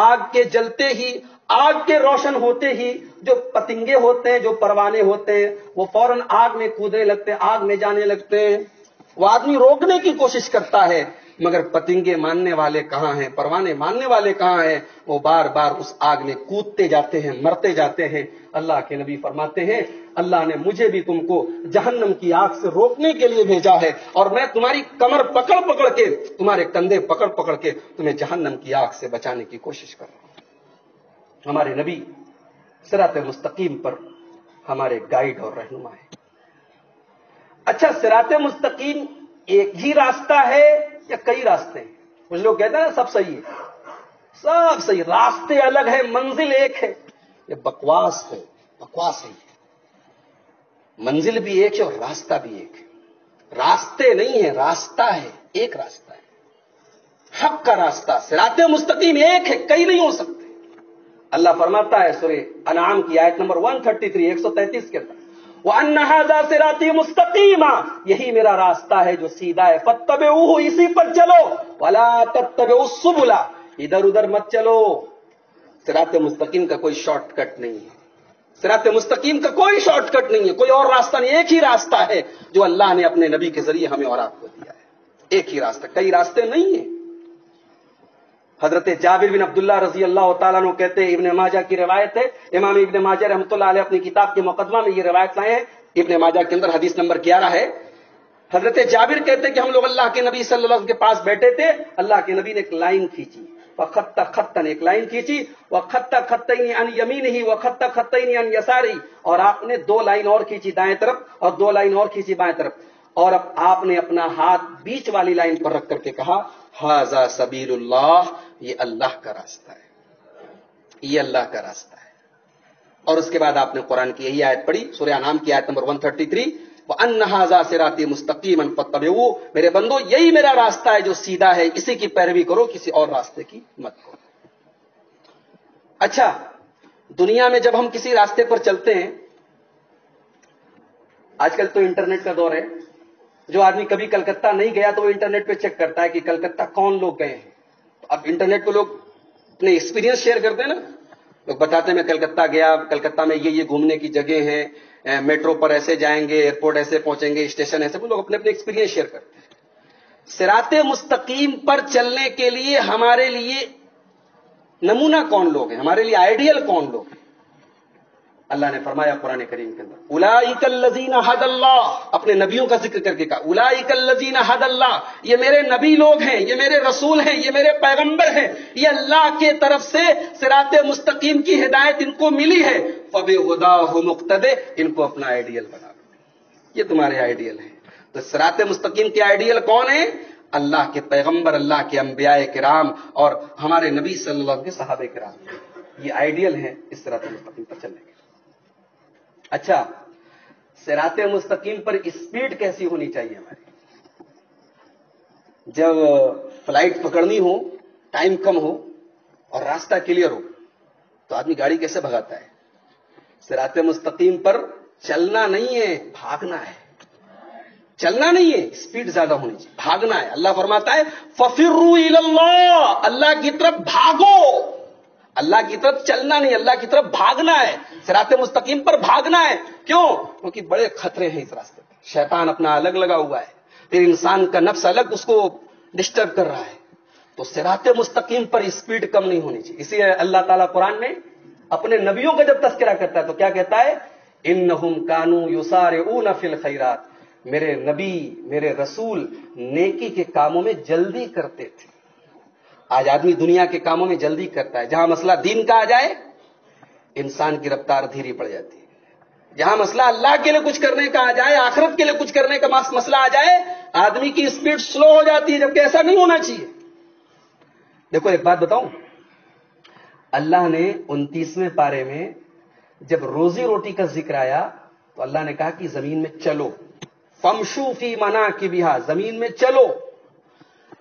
آگ کے جلتے ہی، آگ کے روشن ہوتے ہی جو پتنگے ہوتے ہیں، جو پروانے ہوتے ہیں، وہ فوراً آگ میں کودنے لگتے ہیں، آگ میں جانے لگتے ہیں۔ وہ آدمی روکنے کی کوشش کرتا ہے، مگر پتنگے ماننے والے کہاں ہیں، پروانے ماننے والے کہاں ہیں؟ وہ بار بار اس آگ میں کودتے جاتے ہیں، مرتے جاتے ہیں۔ اللہ کے نبی فرماتے ہیں اللہ نے مجھے بھی تم کو جہنم کی آگ سے روکنے کے لیے بھیجا ہے، اور میں تمہاری کمر پکڑ پکڑ کے، تمہارے کندھے پکڑ پکڑ کے تمہیں جہنم کی آگ سے بچانے کی کوشش کر رہا ہوں۔ ہمارے نبی صراط مستقیم پر ہمارے گائیڈ اور رہنما ہے۔ اچھا، صراط مستقیم ایک ہی راستہ ہے یا کئی راستے ہیں؟ کچھ لوگ کہتے ہیں نا سب صحیح ہے، سب صحیح، راستے الگ ہے منزل ایک ہے۔ یہ بکواس ہے، بکواس ہے۔ منزل بھی ایک ہے اور راستہ بھی ایک ہے۔ راستے نہیں ہے، راستہ ہے، ایک راستہ ہے، حق کا راستہ، صراط مستقیم ایک ہے، کئی نہیں ہو سکتے۔ اللہ فرماتا ہے سورہ انعام کی آیت نمبر 133 133 کے اندر، وَأَنَّ هَذَا صِرَاطِي مُسْتَقِيمًا، یہی میرا راستہ ہے جو سیدھا ہے، فَاتَّبِعُوهُ، اسی پر چلو، وَلَا تَتَّبِعُوا السُّبُلَ، ادھر ادھر مت چلو۔ صراط مستقیم کا کوئی شارٹ کٹ نہیں ہے، صراط مستقیم کا کوئی شارٹ کٹ نہیں ہے، کوئی اور راستہ نہیں، ایک ہی راستہ ہے جو اللہ نے اپنے نبی کے ذریعے ہمیں اور آپ کو دیا ہے، ایک ہی راستہ، کئی راستے نہیں ہیں۔ حضرت جابر بن عبداللہ رضی اللہ تعالیٰ عنہ کہتے ہیں، ابن ماجہ کی روایت ہے، امام ابن ماجہ رحمۃ اللہ علیہ اپنی کتاب کے مقدمہ میں یہ روایت لائے ہیں، ابن ماجہ کے اندر حدیث نمبر 11 ہے۔ حضرت جابر کہتے ہیں کہ ہم لوگ اللہ کے نبی صلی اللہ علیہ وسلم کے پاس بیٹھے تھے، اللہ کے نبی نے ایک لائن کھینچی، وخط خطن، ایک لائن کھینچی، وخط خطین عن یمینہ وخط خطین عن یسارہ، اور آپ نے دو لائن اور کھینچی دائیں طرف اور دو لائن اور کھینچی بائیں طرف، اور اب آپ نے اپنا ہاتھ بیچ والی لائن پر رکھ کر کے کہا ھذا سبیل اللہ، یہ اللہ کا راستہ ہے، یہ اللہ کا راستہ ہے۔ اور اس کے بعد آپ نے قرآن کی یہی آیت پڑھی، سورہ انعام کی آیت نمبر 133، وَأَنَّ هَذَا صِرَاطِي مُسْتَقِيمًا فَاتَّبِعُوهُ، میرے بندو یہی میرا راستہ ہے جو سیدھا ہے، اسی کی پیروی کرو، کسی اور راستے کی مت کرو۔ اچھا، دنیا میں جب ہم کسی راستے پر چلتے ہیں، آج کل تو انٹرنیٹ کا دور ہے، جو آدمی کبھی کلکتہ نہیں گیا تو وہ انٹرنیٹ پہ چیک کرتا ہے کہ کلکتہ کون لوگ گئے ہیں۔ تو اب انٹرنیٹ پہ لوگ اپنے ایکسپیرینس شیئر کرتے ہیں نا، لوگ بتاتے ہیں میں کلکتہ گیا، کلکتہ میں یہ گھومنے کی جگہ ہیں، میٹرو پر ایسے جائیں گے، ایئرپورٹ ایسے پہنچیں گے، اسٹیشن ایسے، وہ لوگ اپنے اپنے ایکسپیرینس شیئر کرتے ہیں۔ صراط مستقیم پر چلنے کے لیے ہمارے لیے نمونہ کون لوگ ہیں، ہمارے لیے آئیڈیل کون لوگ ہیں؟ اللہ نے فرمایا قرآن کریم کے اندر، اولئک الذین ھدی اللہ، اپنے نبیوں کا ذکر کر کے کہا اولئک الذین ھدی اللہ، یہ میرے نبی لوگ ہیں، یہ میرے رسول ہیں، یہ میرے پیغمبر ہیں، یہ اللہ کے طرف سے صراط مستقیم کی ہدایت ان کو ملی ہے، فبہداہ مقتدی، ان کو اپنا آئیڈیل بنا لو، یہ تمہارے آئیڈیل ہیں۔ تو صراط مستقیم کے آئیڈیل کون ہیں؟ اللہ کے پیغمبر، اللہ کے انبیاء کرام اور ہمارے نبی صلی اللہ علیہ وسلم کے صحابہ کرام، یہ آئیڈیل ہیں اس صراط مستقیم پر چلنے کے۔ اچھا، صراط مستقیم پر اسپیڈ کیسی ہونی چاہیے ہماری؟ جب فلائٹ پکڑنی ہو، ٹائم کم ہو اور راستہ کلیئر ہو تو آدمی گاڑی کیسے بھگاتا ہے؟ صراط مستقیم پر چلنا نہیں ہے، بھاگنا ہے، چلنا نہیں ہے، اسپیڈ زیادہ ہونی چاہیے، بھاگنا ہے۔ اللہ فرماتا ہے فَفِرُّوا إِلَى اللَّهِ، اللہ کی طرف بھاگو، اللہ کی طرف چلنا نہیں، اللہ کی طرف بھاگنا ہے، صراط مستقیم پر بھاگنا ہے۔ کیوں؟ کیونکہ بڑے خطرے ہیں اس راستے پر، شیطان اپنا الگ لگا ہوا ہے، پھر انسان کا نفس الگ اس کو ڈسٹرب کر رہا ہے، تو صراط مستقیم پر اسپیڈ کم نہیں ہونی چاہیے۔ اسی لیے اللہ تعالیٰ قرآن میں اپنے نبیوں کا جب تذکرہ کرتا ہے تو کیا کہتا ہے؟ انہم کانوا یسارعون فی الخیرات، میرے نبی، میرے رسول نیکی کے کاموں میں جلدی کرتے تھے۔ آج آدمی دنیا کے کاموں میں جلدی کرتا ہے، جہاں مسئلہ دین کا آ جائے انسان کی رفتار دھیری پڑ جاتی ہے، جہاں مسئلہ اللہ کے لیے کچھ کرنے کا آ جائے، آخرت کے لیے کچھ کرنے کا مسئلہ آ جائے، آدمی کی اسپیڈ سلو ہو جاتی ہے، جبکہ ایسا نہیں ہونا چاہیے۔ دیکھو ایک بات بتاؤں، اللہ نے 29ویں پارے میں جب روزی روٹی کا ذکر آیا تو اللہ نے کہا کہ زمین میں چلو، فمشوا فی مناکبہا، زمین میں چلو۔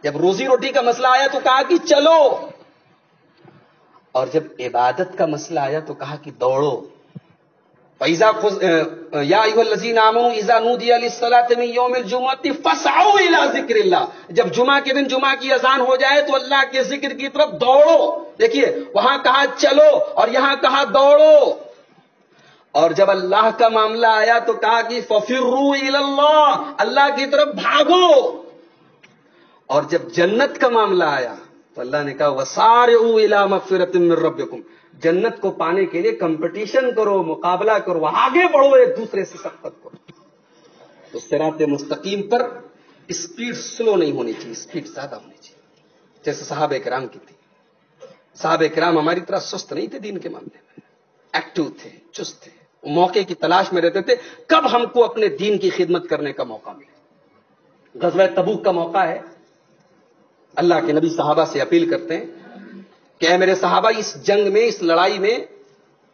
جب روزی روٹی کا مسئلہ آیا تو کہا کہ چلو، اور جب عبادت کا مسئلہ آیا تو کہا کہ دوڑو۔ فَإِذَا يَا أَيُّهَا الَّذِينَ آمَنُوا إِذَا نُودِيَ لِلصَّلَاةِ مِن يَوْمِ الْجُمُعَةِ فَاسْعَوْا إِلَىٰ ذِكْرِ اللَّهِ، جب جمعہ کے دن جمعہ کی اذان ہو جائے تو اللہ کے ذکر کی طرف دوڑو۔ دیکھیے وہاں کہا چلو اور یہاں کہا دوڑو۔ اور جب اللہ کا معاملہ آیا تو کہا کہ فَفِرُّوا إِلَى اللَّهِ، اللہ کی طرف بھاگو. اور جب جنت کا معاملہ آیا تو اللہ نے کہا وَسَارِعُوا إِلَى مَغْفِرَةٍ مِّن رَّبِّكُمْ، جنت کو پانے کے لیے کمپٹیشن کرو، مقابلہ کرو، آگے بڑھو، ایک دوسرے سے سبقت کرو. تو صراط مستقیم پر اسپیڈ سلو نہیں ہونی چاہیے، اسپیڈ زیادہ ہونی چاہیے، جیسے صحابہ کرام کی تھی. صحابہ کرام ہماری طرح سست نہیں تھے، دین کے معاملے میں ایکٹیو تھے، چست تھے، موقع کی تلاش میں رہتے تھے کب ہم کو اپنے دین کی خدمت کرنے کا موقع ملے. غزوہ تبوک کا موقع ہے، اللہ کے نبی صحابہ سے اپیل کرتے ہیں کہ اے میرے صحابہ، اس جنگ میں، اس لڑائی میں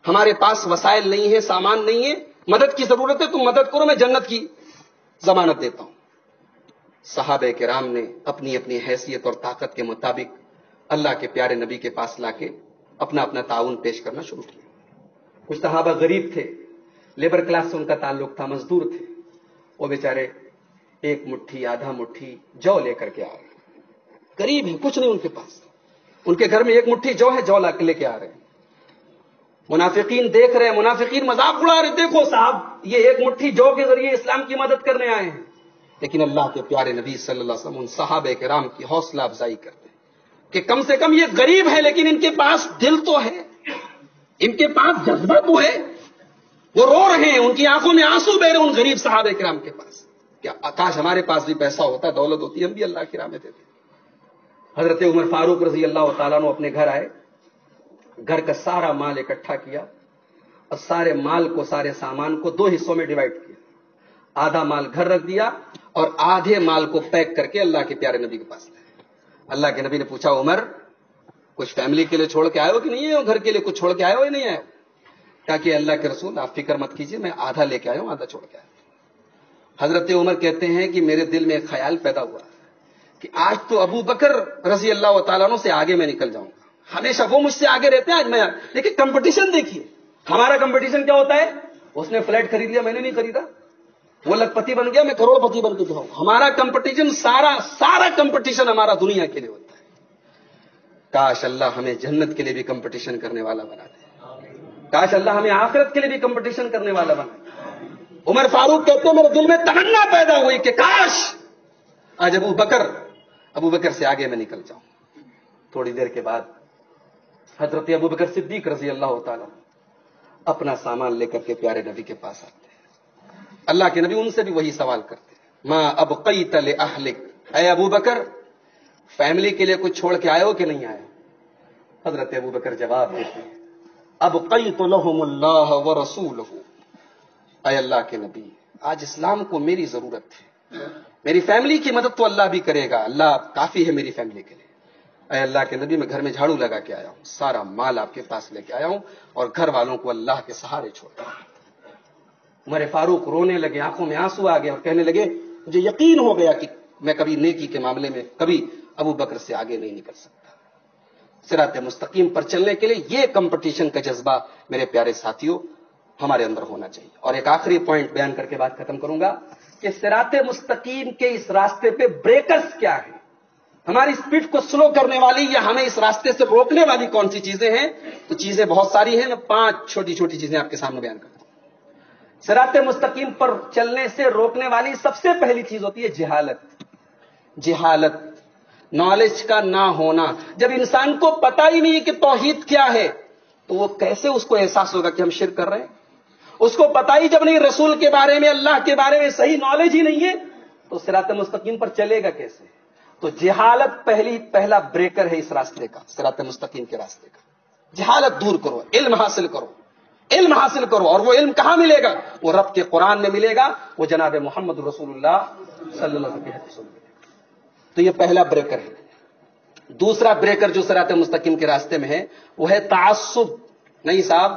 ہمارے پاس وسائل نہیں ہے، سامان نہیں ہے، مدد کی ضرورت ہے، تم مدد کرو، میں جنت کی ضمانت دیتا ہوں. صحابہ کرام نے اپنی اپنی حیثیت اور طاقت کے مطابق اللہ کے پیارے نبی کے پاس لا کے اپنا اپنا تعاون پیش کرنا شروع کیا. کچھ صحابہ غریب تھے، لیبر کلاس سے ان کا تعلق تھا، مزدور تھے، وہ بیچارے ایک مٹھی آدھا مٹھی جو لے کر کے آ رہے ہیں. غریب ہیں، کچھ نہیں ان کے پاس، ان کے گھر میں ایک مٹھی جو ہے، جو لا کے لے کے آ رہے ہیں. منافقین دیکھ رہے ہیں، منافقین مذاق اڑا رہے، دیکھو صاحب یہ ایک مٹھی جو کے ذریعے اسلام کی مدد کرنے آئے ہیں. لیکن اللہ کے پیارے نبی صلی اللہ علیہ وسلم ان صحابہ کرام کی حوصلہ افزائی کرتے ہیں کہ کم سے کم یہ غریب ہے لیکن ان کے پاس دل تو ہے، ان کے پاس جذبہ تو ہے، وہ رو رہے ہیں، ان کی آنکھوں میں آنسو بہ رہے ہیں ان غریب صحابہ کرام کے پاس. کیا کاش ہمارے پاس بھی پیسہ ہوتا، دولت ہوتی، ہم بھی اللہ کی راہ میں دیتے. حضرت عمر فاروق رضی اللہ تعالیٰ عنہ اپنے گھر آئے، گھر کا سارا مال اکٹھا کیا اور سارے مال کو، سارے سامان کو دو حصوں میں ڈیوائڈ کیا. آدھا مال گھر رکھ دیا اور آدھے مال کو پیک کر کے اللہ کے پیارے نبی کے پاس لائے. اللہ کے نبی نے پوچھا عمر کچھ فیملی کے لیے چھوڑ کے آئے ہو کہ نہیں ہے، گھر کے لیے کچھ چھوڑ کے آئے ہو یا نہیں آئے ہو؟ کہا کہ اللہ کے رسول آپ فکر مت کیجیے، میں آدھا لے کے آیا ہوں، آدھا چھوڑ کے آیا ہوں. حضرت عمر کہتے ہیں کہ میرے دل میں ایک خیال پیدا ہوا کہ آج تو ابو بکر رضی اللہ تعالیٰ عنہ سے آگے میں نکل جاؤں گا. ہمیشہ وہ مجھ سے آگے رہتے ہیں، آج میں. لیکن کمپٹیشن دیکھیے، ہمارا کمپٹیشن کیا ہوتا ہے؟ اس نے فلیٹ خرید لیا، میں نے نہیں خریدا، وہ لکھ پتی بن گیا، میں کروڑ پتی بن کے جاؤں. ہمارا کمپٹیشن سارا کمپٹیشن ہمارا دنیا کے لیے ہوتا ہے. کاش اللہ ہمیں جنت کے لیے بھی کمپٹیشن کرنے والا بنا دے، کاش اللہ ہمیں آخرت کے لیے بھی کمپٹیشن کرنے والا بنا دے. عمر فاروق کہتے ہیں میرے دل میں تمنا پیدا ہوئی کہ کاش آج ابو بکر سے آگے میں نکل جاؤں. تھوڑی دیر کے بعد حضرت ابو بکر صدیق رضی اللہ تعالیٰ اپنا سامان لے کر کے پیارے نبی کے پاس آتے ہیں. اللہ کے نبی ان سے بھی وہی سوال کرتے ہیں، ما ابقیت لأہلک، اے ابو بکر فیملی کے لیے کچھ چھوڑ کے آئے ہو کہ نہیں آئے؟ حضرت ابو بکر جواب دیتے ہیں ابقیت لہم اللہ ورسولہ، اے اللہ کے نبی آج اسلام کو میری ضرورت ہے، میری فیملی کی مدد تو اللہ بھی کرے گا، اللہ کافی ہے میری فیملی کے لیے. اے اللہ کے نبی میں گھر میں جھاڑو لگا کے آیا ہوں، سارا مال آپ کے پاس لے کے آیا ہوں اور گھر والوں کو اللہ کے سہارے چھوڑتا ہوں. عمر فاروق رونے لگے، آنکھوں میں آنسو آ گئے اور کہنے لگے مجھے یقین ہو گیا کہ میں کبھی نیکی کے معاملے میں کبھی ابو بکر سے آگے نہیں نکل سکتا. صراط مستقیم پر چلنے کے لیے یہ کمپٹیشن کا جذبہ میرے پیارے ساتھیوں ہمارے اندر ہونا چاہیے. اور ایک آخری پوائنٹ بیان کر کے بات ختم کروں گا کہ صراط مستقیم کے اس راستے پہ بریکرز کیا ہیں، ہماری اسپیڈ کو سلو کرنے والی یا ہمیں اس راستے سے روکنے والی کون سی چیزیں ہیں؟ تو چیزیں بہت ساری ہیں، میں 5 چھوٹی چھوٹی چیزیں آپ کے سامنے بیان کرتا ہوں. صراط مستقیم پر چلنے سے روکنے والی سب سے پہلی چیز ہوتی ہے جہالت، نالج کا نہ ہونا. جب انسان کو پتہ ہی نہیں کہ توحید کیا ہے تو وہ کیسے اس کو احساس ہوگا کہ ہم شرک کر رہے ہیں؟ اس کو پتہ ہی جب نہیں، رسول کے بارے میں، اللہ کے بارے میں صحیح نالج ہی نہیں ہے تو صراط مستقیم پر چلے گا کیسے؟ تو جہالت پہلا بریکر ہے اس راستے کا، صراط مستقیم کے راستے کا. جہالت دور کرو، علم حاصل کرو. اور وہ علم کہاں ملے گا؟ وہ رب کے قرآن میں ملے گا، وہ جناب محمد رسول اللہ صلی اللہ علیہ وسلم کی حدیث میں ملے گا. تو یہ پہلا بریکر ہے. دوسرا بریکر جو صراط مستقیم کے راستے میں ہے وہ ہے تعصب. نہیں صاحب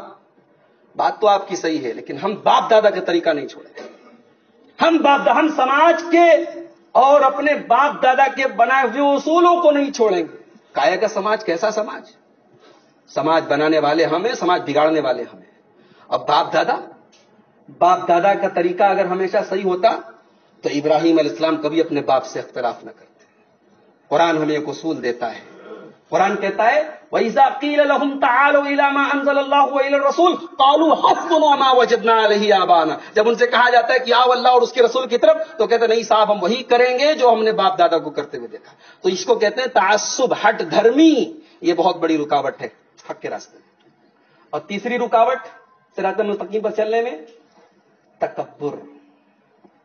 بات تو آپ کی صحیح ہے لیکن ہم باپ دادا کا طریقہ نہیں چھوڑیں. ہم سماج کے اور اپنے باپ دادا کے بنائے ہوئے اصولوں کو نہیں چھوڑیں گے. کایا کا سماج کیسا سماج بنانے والے ہم ہیں، سماج بگاڑنے والے ہم ہیں. اب باپ دادا کا طریقہ اگر ہمیشہ صحیح ہوتا تو ابراہیم علیہ السلام کبھی اپنے باپ سے اختلاف نہ کرتے. قرآن ہمیں ایک اصول دیتا ہے، قرآن کہتا ہے وَإِذَا قِيلَ لَهُمْ تَعَالَوْا إِلَى مَا أَنزَلَ اللَّهُ وَإِلَى الرَّسُولِ قَالُوا حَسْبُنَا مَا وَجَدْنَا عَلَيْهِ آبَاءَنَا. جب ان سے کہا جاتا ہے کہ آؤ اللہ اور اس کے رسول کی طرف، تو کہتے ہیں نہیں صاحب ہم وہی کریں گے جو ہم نے باپ دادا کو کرتے ہوئے دیکھا. تو اس کو کہتے ہیں تعصب، ہٹ دھرمی. یہ بہت بڑی رکاوٹ ہے حق کے راستے میں. اور تیسری رکاوٹ صراط مستقیم پر چلنے میں تکبر.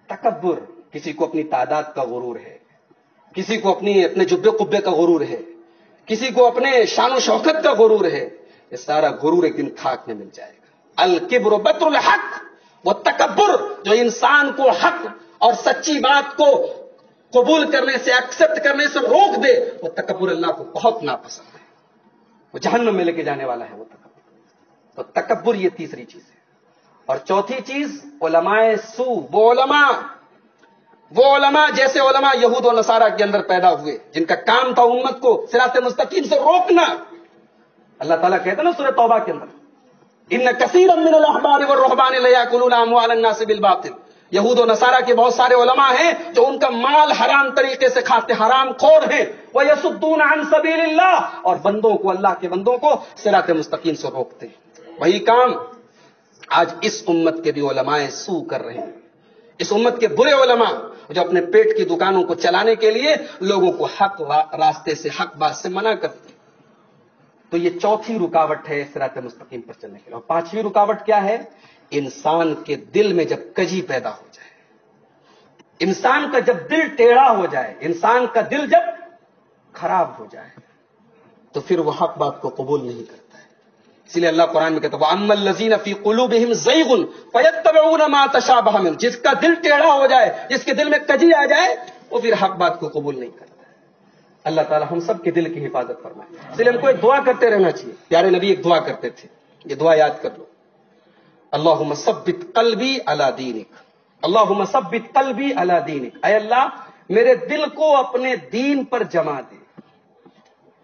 تکبر، کسی کو اپنی تعداد کا غرور ہے، کسی کو اپنے جبے قبے کا غرور ہے، کسی کو اپنے شان و شوکت کا غرور ہے. یہ سارا غرور ایک دن خاک میں مل جائے گا. الکبر بطر الحق، وہ تکبر جو انسان کو حق اور سچی بات کو قبول کرنے سے، ایکسپٹ کرنے سے روک دے، وہ تکبر اللہ کو بہت ناپسند ہے. وہ جہنم میں لے کے جانے والا ہے وہ تکبر. تو تکبر یہ تیسری چیز ہے. اور چوتھی چیز علماء سو، وہ علماء جیسے علماء یہود و نصارہ کے اندر پیدا ہوئے، جن کا کام تھا امت کو صراط مستقیم سے روکنا. اللہ تعالیٰ کہتے ہیں نا سورہ توبہ کے اندر، ان کثیرا من الاحبار والرہبان لیاکلون اموال الناس بالباطل. یہود و نصارہ کے بہت سارے علماء ہیں جو ان کا مال حرام طریقے سے کھاتے، حرام خور ہیں. ویصدون عن سبیل اللہ، اور بندوں کو، اللہ کے بندوں کو صراط مستقیم سے روکتے ہیں. وہی کام آج اس امت کے بھی علماء سو کر رہے ہیں. اس امت کے برے علماء جو اپنے پیٹ کی دکانوں کو چلانے کے لیے لوگوں کو حق راستے سے، حق بات سے منع کرتے ہیں. تو یہ چوتھی رکاوٹ ہے صراط مستقیم پر چلنے کے لیے. اور پانچویں رکاوٹ کیا ہے؟ انسان کے دل میں جب کجی پیدا ہو جائے، انسان کا جب دل ٹیڑھا ہو جائے، انسان کا دل جب خراب ہو جائے، تو پھر وہ حق بات کو قبول نہیں کرتا. اس لیے اللہ قرآن میں کہتا ہے وَأَمَّا الَّذِينَ فِي قُلُوبِهِمْ زَيْغٌ فَيَتَّبِعُونَ مَا تَشَابَهَ مِنْهُ. جس کا دل ٹیڑھا ہو جائے، جس کے دل میں کجی آ جائے، وہ پھر حق بات کو قبول نہیں کرتا. اللہ تعالی ہم سب کے دل کی حفاظت فرمائے. اس لیے ہم کو ایک دعا کرتے رہنا چاہیے. پیارے نبی ایک دعا کرتے تھے، یہ دعا یاد کر لو. اللہم ثبت قلبی علی دینک، اللہم ثبت قلبی علی دینک. اے اللہ میرے دل کو اپنے دین پر جما دے.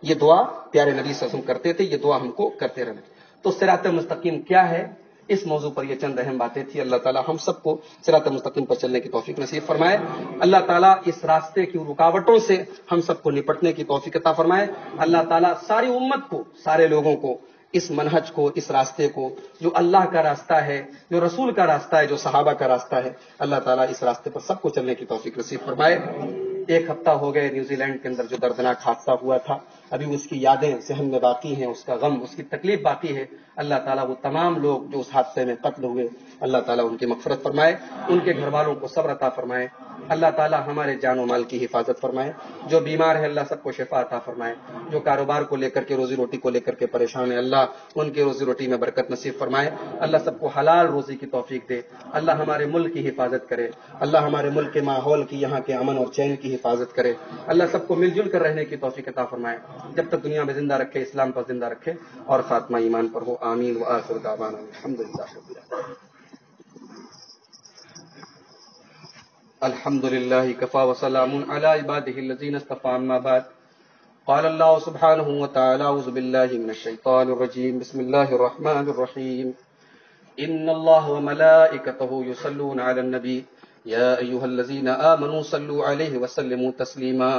یہ دعا پیارے نبی صلی اللہ علیہ وسلم کرتے تھے. یہ دعا ہم کو کرتے رہنا. تو صراط مستقیم کیا ہے، اس موضوع پر یہ چند اہم باتیں تھی. اللہ تعالیٰ ہم سب کو صراط مستقیم پر چلنے کی توفیق نصیب فرمائے. اللہ تعالیٰ اس راستے کی رکاوٹوں سے ہم سب کو نپٹنے کی توفیق عطا فرمائے. اللہ تعالیٰ ساری امت کو، سارے لوگوں کو اس منہج کو، اس راستے کو جو اللہ کا راستہ ہے، جو رسول کا راستہ ہے، جو صحابہ کا راستہ ہے، اللہ تعالیٰ اس راستے پر سب کو چلنے کی توفیق نصیب فرمائے. ایک ہفتہ ہو گئے نیوزی لینڈ کے اندر جو دردناک حادثہ ہوا تھا، ابھی اس کی یادیں ذہن میں باقی ہیں، اس کا غم، اس کی تکلیف باقی ہے. اللہ تعالیٰ وہ تمام لوگ جو اس حادثے میں قتل ہوئے، اللہ تعالیٰ ان کی مغفرت فرمائے، ان کے گھر والوں کو صبر عطا فرمائے. اللہ تعالیٰ ہمارے جان و مال کی حفاظت فرمائے. جو بیمار ہے اللہ سب کو شفا عطا فرمائے. جو کاروبار کو لے کر کے، روزی روٹی کو لے کر کے پریشان ہے، اللہ ان کے روزی روٹی میں برکت نصیب فرمائے. اللہ سب کو حلال روزی کی توفیق دے. اللہ ہمارے ملک کی حفاظت کرے. اللہ ہمارے ملک کے ماحول کی، یہاں کے امن اور چین کی حفاظت کرے. اللہ سب کو مل جل کر رہنے کی توفیق عطا فرمائے. جب تک دنیا میں زندہ رکھے، اسلام پر زندہ رکھے اور خاتمہ ایمان پر ہو. آمین. وآخر دعوانا الحمدللہ رب العالمین. الحمد للہ کفا وسلام علی عبادہ الذین اصطفى. اما بعد قال اللہ سبحانہ وتعالی اعوذ باللہ من الشیطان الرجیم بسم اللہ الرحمن الرحیم ان اللہ وملائکتہ یصلون علی النبی یا ایہا الذین آمنوا صلوا علیہ وسلموا تسلیما.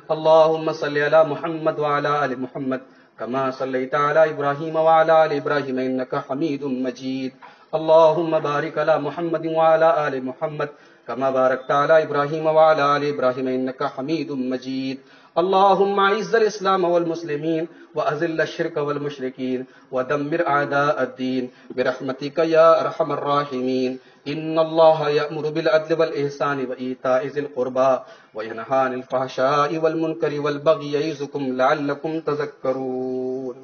اللہم صل علی محمد وعلی آل محمد كما صليت على إبراهيم وعلى آل إبراهيم إنك حميد مجيد. اللهم بارك على محمد وعلى آل محمد كما باركت على إبراهيم وعلى آل إبراهيم إنك حميد مجيد. اللهم أعز الإسلام والمسلمين وأذل الشرك والمشركين ودمر أعداء الدين برحمتك يا أرحم الراحمين. إن الله يأمر بالعدل والإحسان وإيتاء ذي القربى وينهى عن الفحشاء والمنكر والبغي يعظكم لعلكم تذكرون.